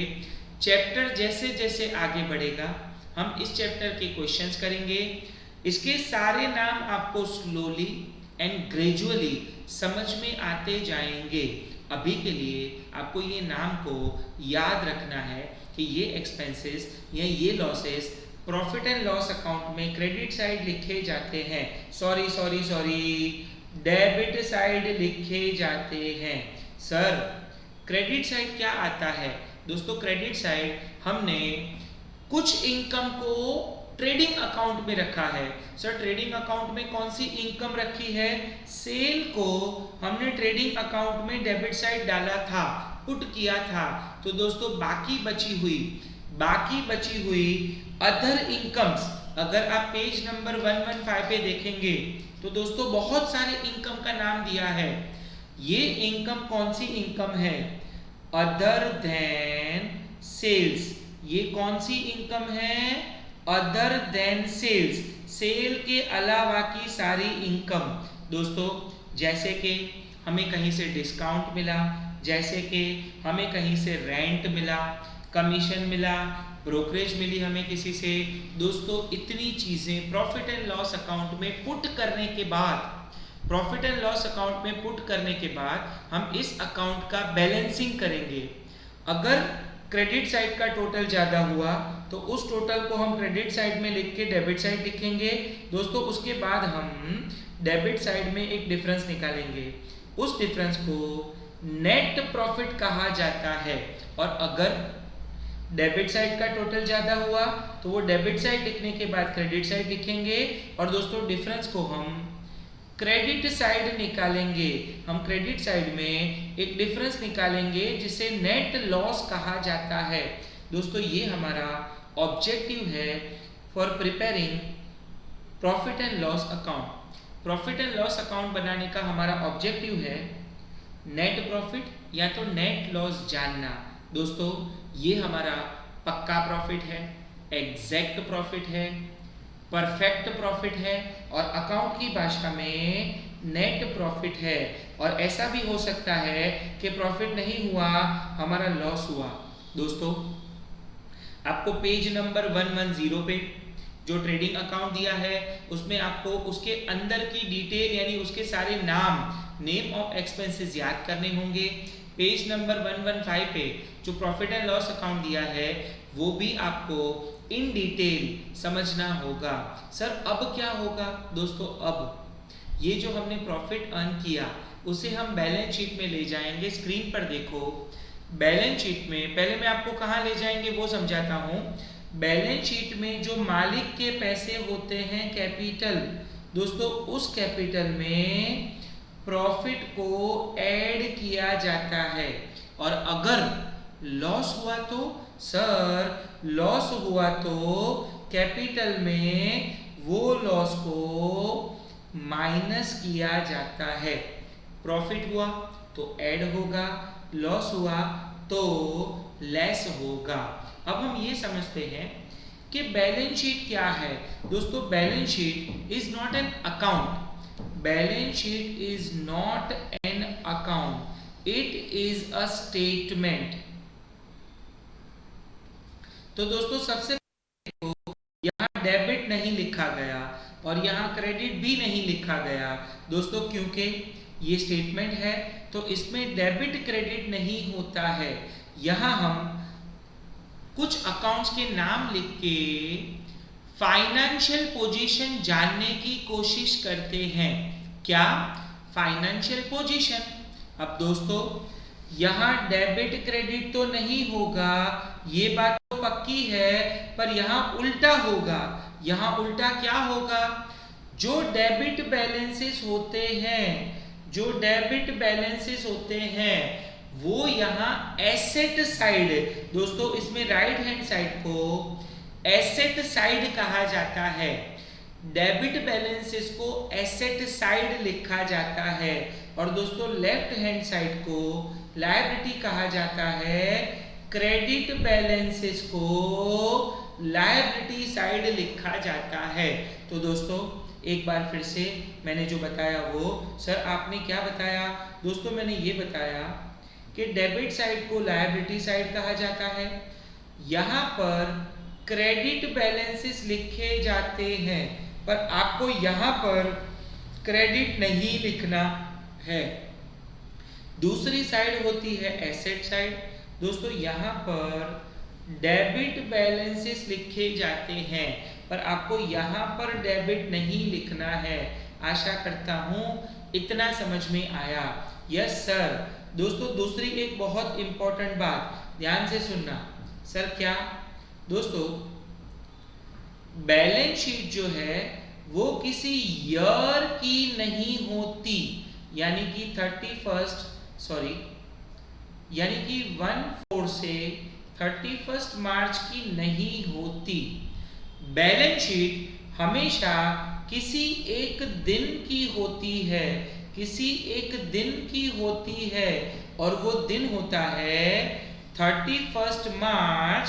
चैप्टर जैसे जैसे आगे बढ़ेगा हम इस चैप्टर के क्वेश्चंस करेंगे। इसके सारे नाम आपको स्लोली एंड ग्रेजुअली समझ में आते जाएंगे। अभी के लिए आपको ये नाम को याद रखना है कि ये एक्सपेंसेस या ये losses profit and loss account में क्रेडिट साइड लिखे जाते हैं। सॉरी डेबिट साइड लिखे जाते हैं। सर क्रेडिट साइड क्या आता है? दोस्तों क्रेडिट साइड हमने कुछ इनकम को ट्रेडिंग अकाउंट में रखा है। सर ट्रेडिंग अकाउंट में कौन सी इनकम रखी है? सेल को हमने ट्रेडिंग अकाउंट में डेबिट साइड डाला था, पुट किया था। तो दोस्तों बाकी बची हुई अदर इनकम्स, अगर आप पेज नंबर 115 पे देखेंगे तो दोस्तों बहुत सारे इनकम का नाम दिया है। ये इनकम कौन सी इनकम है? Other than sales. ये कौन सी इनकम है? Other than sales. सेल के अलावा की सारी इनकम। दोस्तों जैसे कि हमें कहीं से डिस्काउंट मिला, जैसे कि हमें कहीं से रेंट मिला, कमीशन मिला, ब्रोकरेज मिली हमें किसी से। दोस्तों इतनी चीजें प्रॉफिट एंड लॉस अकाउंट में पुट करने के बाद, प्रॉफिट एंड लॉस अकाउंट में पुट करने के बाद हम इस अकाउंट का बैलेंसिंग करेंगे। अगर क्रेडिट साइड का टोटल ज्यादा हुआ तो उस टोटल को हम क्रेडिट साइड में लिख के डेबिट साइड लिखेंगे। दोस्तों उसके बाद हम डेबिट साइड में एक डिफरेंस निकालेंगे। उस डिफरेंस को नेट प्रॉफिट कहा जाता है। और अगर डेबिट साइड का टोटल ज्यादा हुआ तो वो डेबिट साइड लिखने के बाद क्रेडिट साइड लिखेंगे और दोस्तों डिफरेंस को हम क्रेडिट साइड निकालेंगे। हम क्रेडिट साइड में एक डिफरेंस निकालेंगे जिसे नेट लॉस कहा जाता है। दोस्तों ये हमारा ऑब्जेक्टिव है for preparing profit and loss account. Profit and loss account बनाने का हमारा ऑब्जेक्टिव है नेट प्रॉफिट या तो नेट लॉस जानना। दोस्तों ये हमारा पक्का प्रॉफिट है, एग्जैक्ट प्रॉफिट है, परफेक्ट प्रॉफिट है और अकाउंट की भाषा में नेट प्रॉफिट है। और ऐसा भी हो सकता है कि प्रॉफिट नहीं हुआ, हमारा लॉस हुआ। दोस्तों आपको पेज नंबर 110 पे जो ट्रेडिंग अकाउंट दिया है उसमें आपको उसके अंदर की डिटेल यानी उसके सारे नेम ऑफ एक्सपेंसेस याद करने होंगे। पेज नंबर 115 पे जो प्रॉफिट एंड लॉस अकाउंट दिया है वो भी आपको इन डिटेल समझना होगा। सर अब क्या होगा? दोस्तों अब ये जो हमने प्रॉफिट अर्न किया उसे हम बैलेंस शीट में ले जाएंगे। स्क्रीन पर देखो बैलेंस शीट में, पहले मैं आपको कहाँ ले जाएंगे वो समझाता हूँ। बैलेंस शीट में जो मालिक के पैसे होते हैं कैपिटल, दोस्तों उस कैपिटल में प्रॉफिट को ऐड किया जाता है। और अगर लॉस हुआ तो सर कैपिटल में वो लॉस को माइनस किया जाता है। प्रॉफिट हुआ तो ऐड होगा, लॉस हुआ तो लेस होगा। अब हम ये समझते हैं कि बैलेंस शीट क्या है। दोस्तों balance sheet is not an account, balance sheet is not an account, it is a statement. तो दोस्तों सबसे यहाँ डेबिट नहीं लिखा गया और यहाँ क्रेडिट भी नहीं लिखा गया दोस्तों, क्योंकि ये स्टेटमेंट है तो इसमें डेबिट क्रेडिट नहीं होता है। यहाँ हम कुछ अकाउंट्स के नाम लिख के फाइनेंशियल पोजीशन जानने की कोशिश करते हैं। क्या? Financial position. अब दोस्तों यहाँ डेबिट क्रेडिट तो नहीं होगा, ये बात तो पक्की है, पर यहाँ उल्टा होगा। यहाँ उल्टा क्या होगा? जो डेबिट बैलेंसेस होते हैं, जो डेबिट बैलेंसेस होते हैं वो यहाँ एसेट साइड, दोस्तों इसमें राइट हैंड साइड को एसेट साइड कहा जाता है। डेबिट बैलेंसेस को एसेट साइड लिखा जाता है और दोस्तों लेफ्ट हैंड साइड को लायबिलिटी कहा जाता है। क्रेडिट बैलेंसेस को लायबिलिटी साइड लिखा जाता है। तो दोस्तों एक बार फिर से मैंने जो बताया वो, सर आपने क्या बताया? दोस्तों मैंने ये बताया कि डेबिट साइड को लायबिलिटी साइड कहा जाता है। यहाँ पर क्रेडिट बैलेंसेस लिखे जाते हैं, पर आपको यहाँ पर क्रेडिट नहीं लिखना है। दूसरी साइड होती है एसेट साइड। दोस्तों यहाँ पर डेबिट बैलेंसेस लिखे जाते हैं, पर आपको यहाँ पर डेबिट नहीं लिखना है। आशा करता हूँ इतना समझ में आया। Yes sir. दोस्तों दूसरी एक बहुत इंपॉर्टेंट बात ध्यान से सुनना। सर क्या? दोस्तों बैलेंस शीट जो है वो किसी ईयर की नहीं होती, यानी कि 1/4 से 31 मार्च की नहीं होती। बैलेंस शीट हमेशा किसी एक दिन की होती है, किसी एक दिन की होती है और वो दिन होता है 31 मार्च।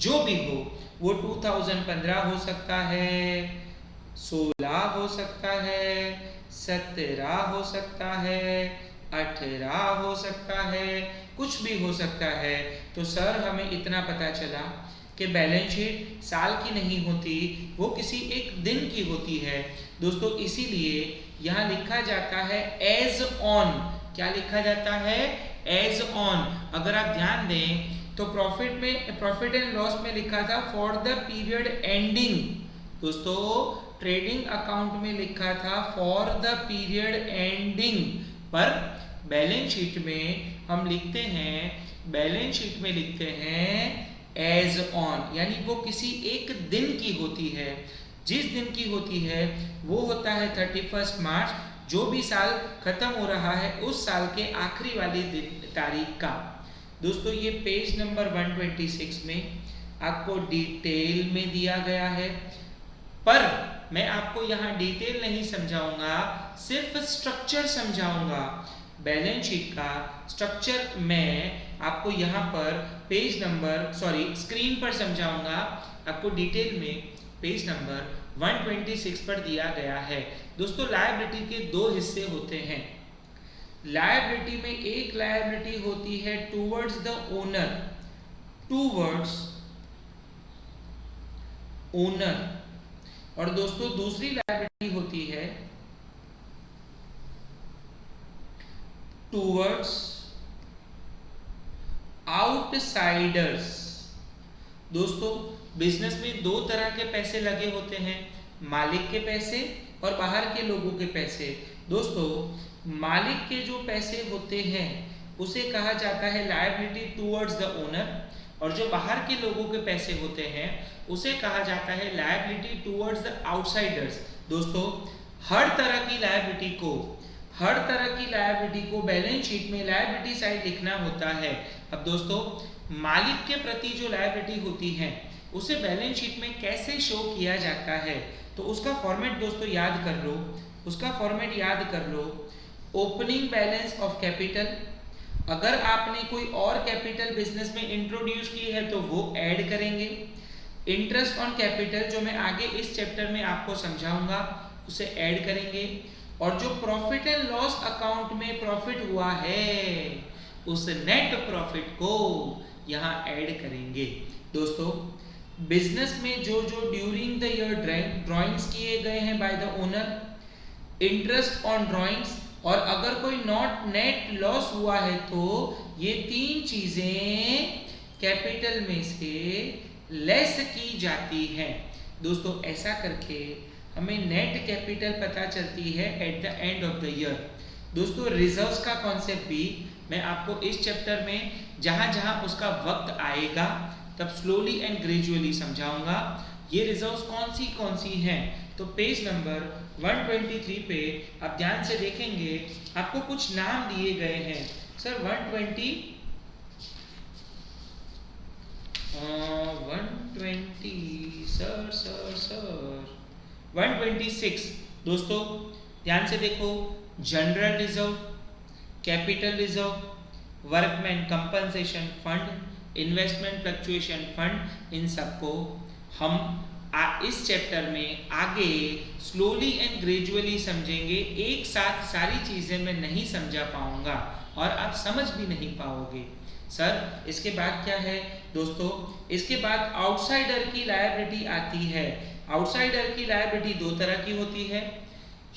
जो भी हो वो 2015 हो सकता है, 16 हो सकता है, 17 हो सकता है, 18 हो सकता है, कुछ भी हो सकता है। तो सर हमें इतना पता चला कि बैलेंस शीट साल की नहीं होती, वो किसी एक दिन की होती है। दोस्तों इसीलिए यहाँ लिखा जाता है एज ऑन। क्या लिखा जाता है? As on. अगर आप ध्यान दें तो प्रॉफिट एंड लॉस में लिखा था फॉर द पीरियड एंडिंग। दोस्तों ट्रेडिंग अकाउंट में लिखा था फॉर द पीरियड एंडिंग, पर बैलेंस शीट में हम लिखते हैं, बैलेंस शीट में लिखते हैं एज ऑन, यानी वो किसी एक दिन की होती है। जिस दिन की होती है वो होता है 31 मार्च, जो भी साल खत्म हो रहा है उस साल के आखिरी वाली तारीख का। दोस्तों ये पेज नंबर 126 में आपको डिटेल में दिया गया है, पर मैं आपको यहाँ डिटेल नहीं समझाऊंगा, सिर्फ स्ट्रक्चर समझाऊंगा। बैलेंस शीट का स्ट्रक्चर मैं आपको यहाँ पर स्क्रीन पर समझाऊंगा। आपको डिटेल में पेज नंबर 126 पर दिया गया है। दोस्तों लायबिलिटी के दो हिस्से होते हैं। लायबिलिटी में एक लायबिलिटी होती है towards the owner, towards owner, और दोस्तों दूसरी लायबिलिटी होती है टूवर्ड्स आउटसाइडर्स। दोस्तों बिजनेस में दो तरह के पैसे लगे होते हैं, मालिक के पैसे और बाहर के लोगों के पैसे। दोस्तों मालिक के जो पैसे होते हैं उसे कहा जाता है लायबिलिटी टूवर्ड्स द ओनर, और जो बाहर के लोगों के पैसे होते हैं उसे कहा जाता है लायबिलिटी टूवर्ड्स द आउटसाइडर्स। दोस्तों हर तरह की लायबिलिटी को बैलेंस शीट में लायबिलिटी साइड लिखना होता है। अब दोस्तों मालिक के प्रति जो लायबिलिटी होती है उसे बैलेंस शीट में कैसे शो किया जाता है, तो उसका फॉर्मेट दोस्तों याद कर लो। उसका फॉर्मेट याद कर लो। ओपनिंग बैलेंस ऑफ कैपिटल, अगर आपने कोई और कैपिटल बिजनेस में इंट्रोड्यूस की है तो वो ऐड करेंगे। इंटरेस्ट ऑन कैपिटल, जो मैं आगे इस चैप्टर में आपको समझाऊंगा, उसे ऐड करेंगे। और जो प्रॉफिट एंड लॉस अकाउंट में प्रॉफिट हुआ है उस नेट प्रॉफिट को यहाँ ऐड करेंगे। दोस्तों, बिजनेस में जो जो ड्यूरिंग द ईयर ड्राइंग्स किए गए हैं by the owner, interest on drawings, और अगर कोई नॉट नेट लॉस हुआ है तो ये तीन चीजें कैपिटल में से लेस की जाती हैं। दोस्तों, ऐसा करके हमें नेट कैपिटल पता चलती है at the end of the year. दोस्तों, रिजर्व्स का कॉन्सेप्ट भी मैं आपको इस चैप्टर में जहां जहां उसका वक्त आएगा तब स्लोली एंड ग्रेजुअली समझाऊंगा। ये रिजर्व्स कौन सी हैं, तो पेज नंबर 123 पे आप ध्यान से देखेंगे, आपको कुछ नाम दिए गए हैं। Sir 120 sir 126। दोस्तों ध्यान से देखो, general reserve, capital reserve, workman compensation fund, investment fluctuation fund, इन सबको हम इस चैप्टर में आगे स्लोली एंड ग्रेजुअली समझेंगे। एक साथ सारी चीजें मैं नहीं समझा पाऊंगा और आप समझ भी नहीं पाओगे। सर इसके बाद क्या है दोस्तों, इसके बाद आउटसाइडर की लायबिलिटी आती है। आउटसाइडर की लायबिलिटी दो तरह की होती है।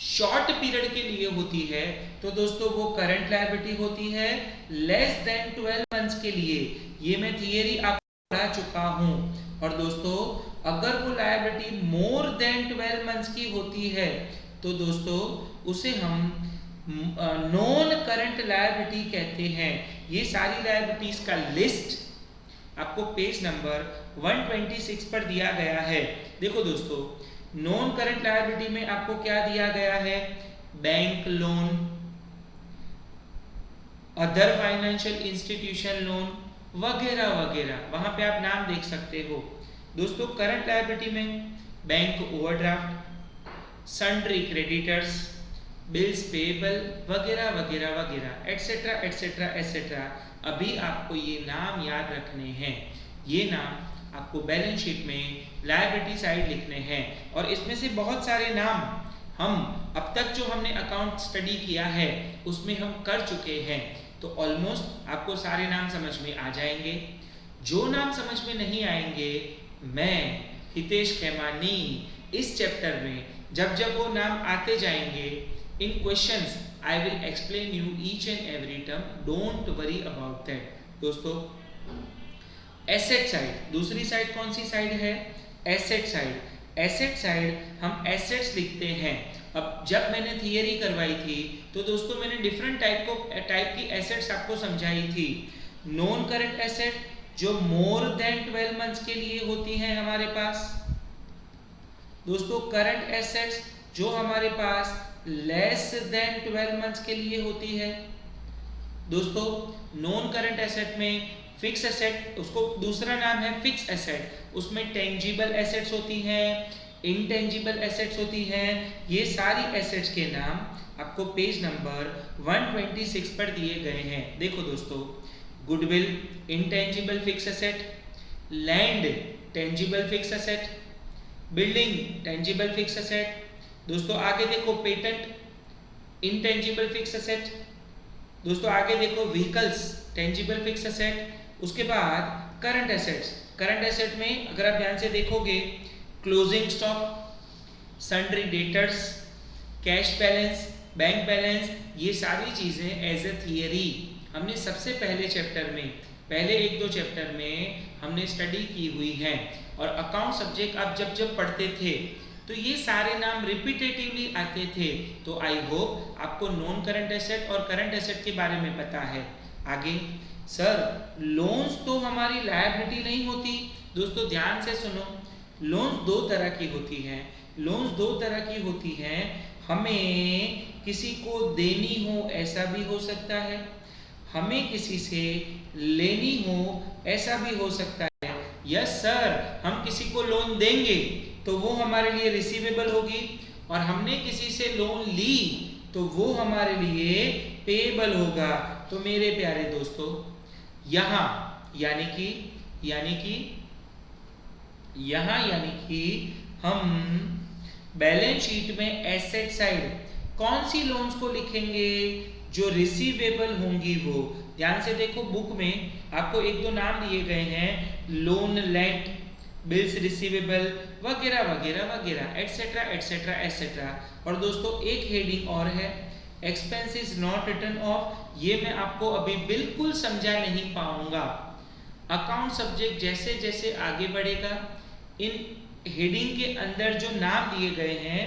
शॉर्ट पीरियड के लिए होती है तो दोस्तों वो करंट लायबिलिटी होती है। लेस देन 12 मंथ्स के लिए, ये मैं थियरी आपको पढ़ा चुका हूं। और दोस्तों अगर वो लायबिलिटी मोर देन 12 मंथ्स की होती है तो दोस्तों उसे हम नॉन करंट लायबिलिटी कहते हैं। ये सारी लायबिलिटीज का लिस्ट आपको पेज नंबर 126 पर दिया गया है। देखो दोस्तों, नॉन करंट लायबिलिटी में आपको क्या दिया गया है, bank loan, other financial institution loan वगैरह वगैरह, वहां पे आप नाम देख सकते हो। दोस्तों करंट लायबिलिटी में bank overdraft, sundry creditors, bills payable वगैरह वगैरह वगैरह एटसेट्रा एटसेट्रा एटसेट्रा। अभी आपको ये नाम याद रखने हैं, ये नाम आपको बैलेंस शीट में लायबिलिटी साइड लिखने हैं। और इसमें से बहुत सारे नाम हम अब तक जो हमने अकाउंट स्टडी किया है उसमें हम कर चुके हैं, तो ऑलमोस्ट आपको सारे नाम समझ में आ जाएंगे। जो नाम समझ में नहीं आएंगे, मैं हितेश खेमानी इस चैप्टर में जब जब वो नाम आते जाएंगे इन questions I will explain you each and every term, don't worry about that. दोस्तों एसेट साइड, दूसरी साइड कौन सी साइड है, एसेट साइड। एसेट साइड हम एसेट्स लिखते हैं। अब जब मैंने थियरी करवाई थी तो दोस्तों मैंने डिफरेंट टाइप की एसेट्स आपको समझाई थी। नॉन करंट एसेट जो मोर देन 12 मंथ्स के लिए होती हैं हमारे पास। दोस्तों करंट एसेट्स जो हमारे पास लेस देन 12 मंथ्स के लिए होती है। दोस्तों नॉन करंट एसेट में फिक्स एसेट, उसको दूसरा नाम है फिक्स एसेट, उसमें टेंजिबल एसेट्स होती हैं, इंटेंजिबल एसेट्स होती हैं। ये सारी एसेट्स के नाम आपको पेज नंबर 126 पर दिए गए हैं। देखो दोस्तों, goodwill intangible fix asset, land tangible fixed asset, building tangible fixed asset. दोस्तों आगे देखो पेटेंट इंटेंजिबल फिक्स एसेट। दोस्तों आगे देखो व्हीकल्स टेंजिबल फिक्स एसेट। उसके बाद करंट एसेट्स, करंट एसेट में अगर आप ध्यान से देखोगे closing stock, sundry debtors, cash balance, bank balance, ये सारी चीजें एज ए थियरी हमने सबसे पहले चैप्टर में, पहले एक दो चैप्टर में हमने स्टडी की हुई है। और अकाउंट सब्जेक्ट आप जब जब पढ़ते थे तो ये सारे नाम रिपीटेटिवली आते थे। तो आई होप आपको नॉन करंट एसेट और करंट एसेट के बारे में पता है। आगे सर लोन्स तो हमारी लायबिलिटी नहीं होती। दोस्तों ध्यान से सुनो, लोन्स दो तरह की होती हैं। लोन्स दो तरह की होती हैं, हमें किसी को देनी हो ऐसा भी हो सकता है, हमें किसी से लेनी हो ऐसा भी हो सकता है। यस सर, हम किसी को लोन देंगे तो वो हमारे लिए रिसीवेबल होगी और हमने किसी से लोन ली तो वो हमारे लिए पेएबल होगा। तो मेरे प्यारे दोस्तों, यहां यानी कि हम बैलेंस शीट में एसेट साइड कौन सी लोन्स को लिखेंगे? जो रिसीवेबल होंगी वो। ध्यान से देखो, बुक में आपको एक दो नाम दिए गए हैं, लोन लेंट, बिल्स रिसीवेबल वगैरह वगैरह वगैरह, एटसेट्रा एटसेट्रा एटसेट्रा। और दोस्तों एक हेडिंग और है, एक्सपेंसेस नॉट रिटर्न ऑफ। ये मैं आपको अभी बिल्कुल समझा नहीं पाऊंगा। अकाउंट सब्जेक्ट जैसे जैसे आगे बढ़ेगा, इन हेडिंग के अंदर जो नाम दिए गए हैं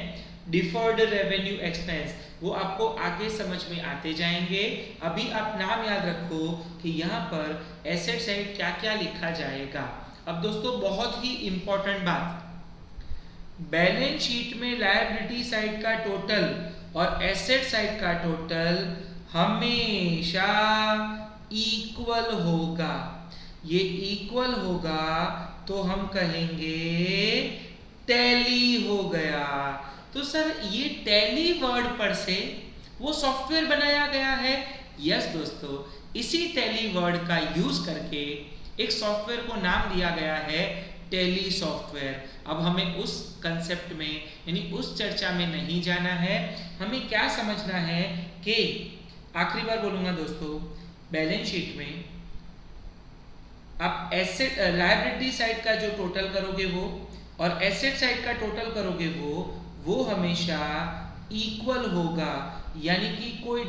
डिफर्ड रेवेन्यू एक्सपेंस, वो आपको आगे समझ में आते जाएंगे। अभी आप नाम याद रखो कि यहाँ पर एसेट साइड क्या क्या लिखा जाएगा। अब दोस्तों बहुत ही इंपॉर्टेंट बात, बैलेंस शीट में लायबिलिटी साइड का टोटल और एसेट साइड का टोटल हमेशा इक्वल होगा। ये इक्वल होगा तो हम कहेंगे टैली हो गया। तो सर ये टैली वर्ड पर से वो सॉफ्टवेयर बनाया गया है। यस दोस्तों, इसी टैली वर्ड का यूज करके एक सॉफ्टवेयर को नाम दिया गया है टैली सॉफ्टवेयर। अब हमें उस कंसेप्ट में यानी उस चर्चा में नहीं जाना है। हमें क्या समझना है कि आखिरी बार बोलूंगा दोस्तों, बैलेंस शीट में आप एसेट लायबिलिटी साइड का जो टोटल करोगे वो और एसेट साइड का टोटल करोगे वो हमेशा इक्वल होगा, यानी कि कोई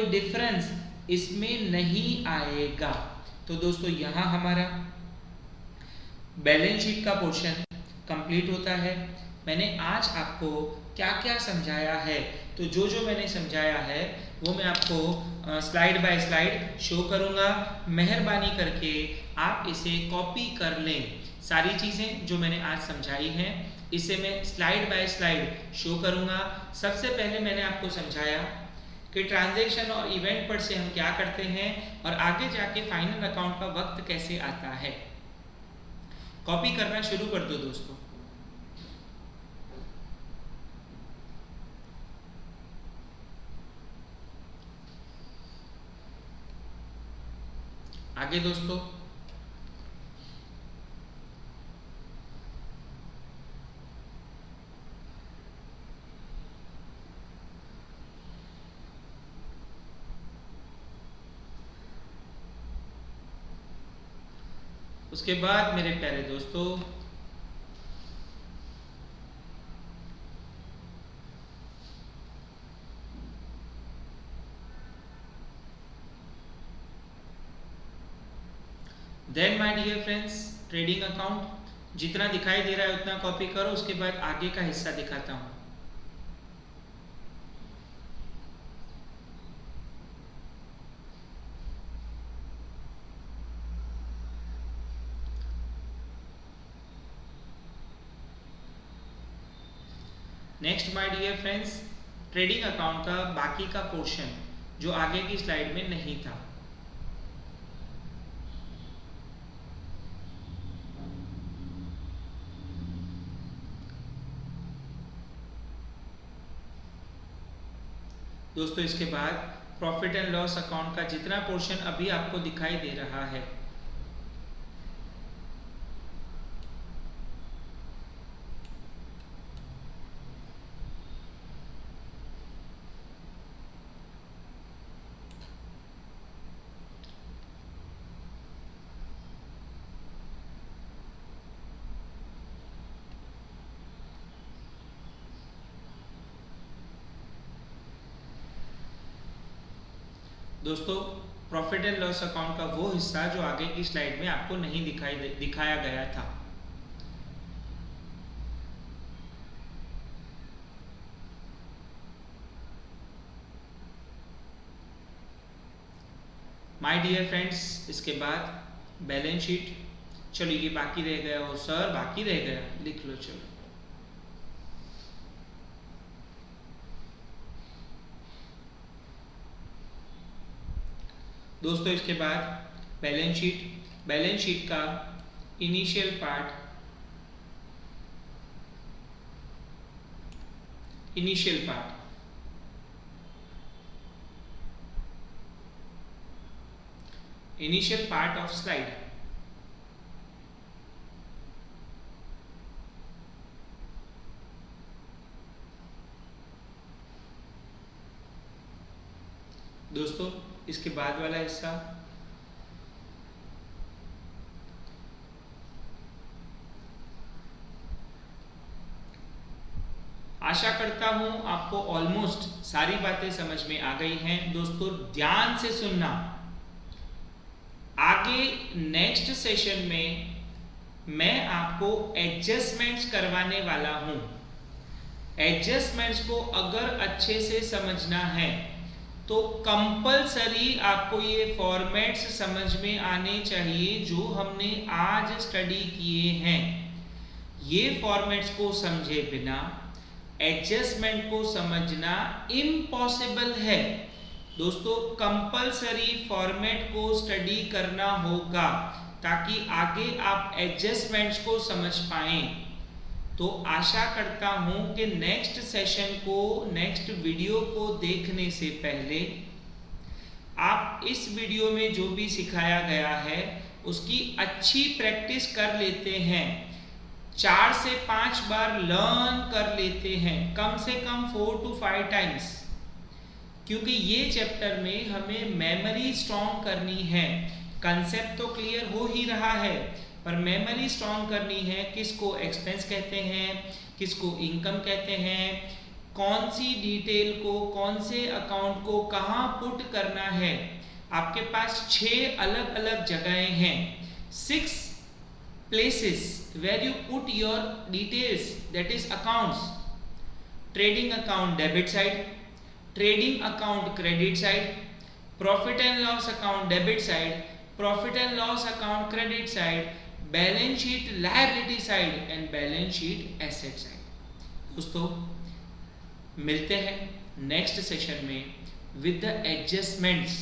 डिफरेंस इसमें नहीं आएगा। तो दोस्तों यहाँ हमारा बैलेंस शीट का पोर्शन कंप्लीट होता है। मैंने आज आपको क्या क्या समझाया है, तो जो जो मैंने समझाया है वो मैं आपको स्लाइड बाय स्लाइड शो करूंगा। मेहरबानी करके आप इसे कॉपी कर लें। सारी चीज़ें जो मैंने आज समझाई हैं इसे मैं स्लाइड बाय स्लाइड शो करूंगा। सबसे पहले मैंने आपको समझाया कि ट्रांजैक्शन और इवेंट पर से हम क्या करते हैं और आगे जाके फाइनल अकाउंट का वक्त कैसे आता है। कॉपी करना शुरू कर दो दोस्तों। आगे दोस्तों, उसके बाद मेरे प्यारे दोस्तों then my dear friends, trading account जितना दिखाई दे रहा है उतना कॉपी करो। उसके बाद आगे का हिस्सा दिखाता हूं। Next my dear friends, trading account का बाकी का पोर्शन जो आगे की स्लाइड में नहीं था। दोस्तों इसके बाद प्रॉफिट एंड लॉस अकाउंट का जितना पोर्शन अभी आपको दिखाई दे रहा है, दोस्तों प्रॉफिट एंड लॉस अकाउंट का वो हिस्सा जो आगे की स्लाइड में आपको नहीं दिखाया गया था। माय डियर फ्रेंड्स, इसके बाद बैलेंस शीट। चलो ये बाकी रह गया हो सर, बाकी रह गया, लिख लो। चलो दोस्तों इसके बाद बैलेंस शीट का initial part initial part. Initial part of slide. दोस्तों इसके बाद वाला हिस्सा आशा करता हूं आपको ऑलमोस्ट सारी बातें समझ में आ गई हैं। दोस्तों ध्यान से सुनना, आगे नेक्स्ट सेशन में मैं आपको एडजस्टमेंट्स करवाने वाला हूं। एडजस्टमेंट्स को अगर अच्छे से समझना है तो कंपलसरी आपको ये फॉर्मेट्स समझ में आने चाहिए जो हमने आज स्टडी किए हैं। ये फॉर्मेट्स को समझे बिना एडजस्टमेंट को समझना इम्पॉसिबल है। दोस्तों कंपलसरी फॉर्मेट को स्टडी करना होगा ताकि आगे आप एडजस्टमेंट्स को समझ पाएं। तो आशा करता हूं कि नेक्स्ट सेशन को, नेक्स्ट वीडियो को देखने से पहले आप इस वीडियो में जो भी सिखाया गया है उसकी अच्छी प्रैक्टिस कर लेते हैं, 4 से 5 बार लर्न कर लेते हैं, कम से कम 4 to 5 टाइम्स, क्योंकि ये चैप्टर में हमें मेमोरी स्ट्रॉन्ग करनी है। कंसेप्ट तो क्लियर हो ही रहा है पर मेमोरी स्ट्रॉन्ग करनी है। किसको एक्सपेंस कहते हैं, किसको इनकम कहते हैं, कौन सी डिटेल को, कौन से अकाउंट को कहाँ पुट करना है। आपके पास 6 अलग अलग जगहें हैं, 6 places where you put your details, that is accounts. Trading account debit side, trading account credit side, profit and loss account debit side, profit and loss account credit side, balance sheet liability side and balance sheet asset side. दोस्तों मिलते हैं next session में with the adjustments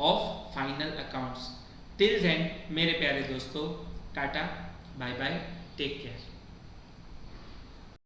of final accounts. Till then मेरे प्यारे दोस्तों, tata bye bye, take care.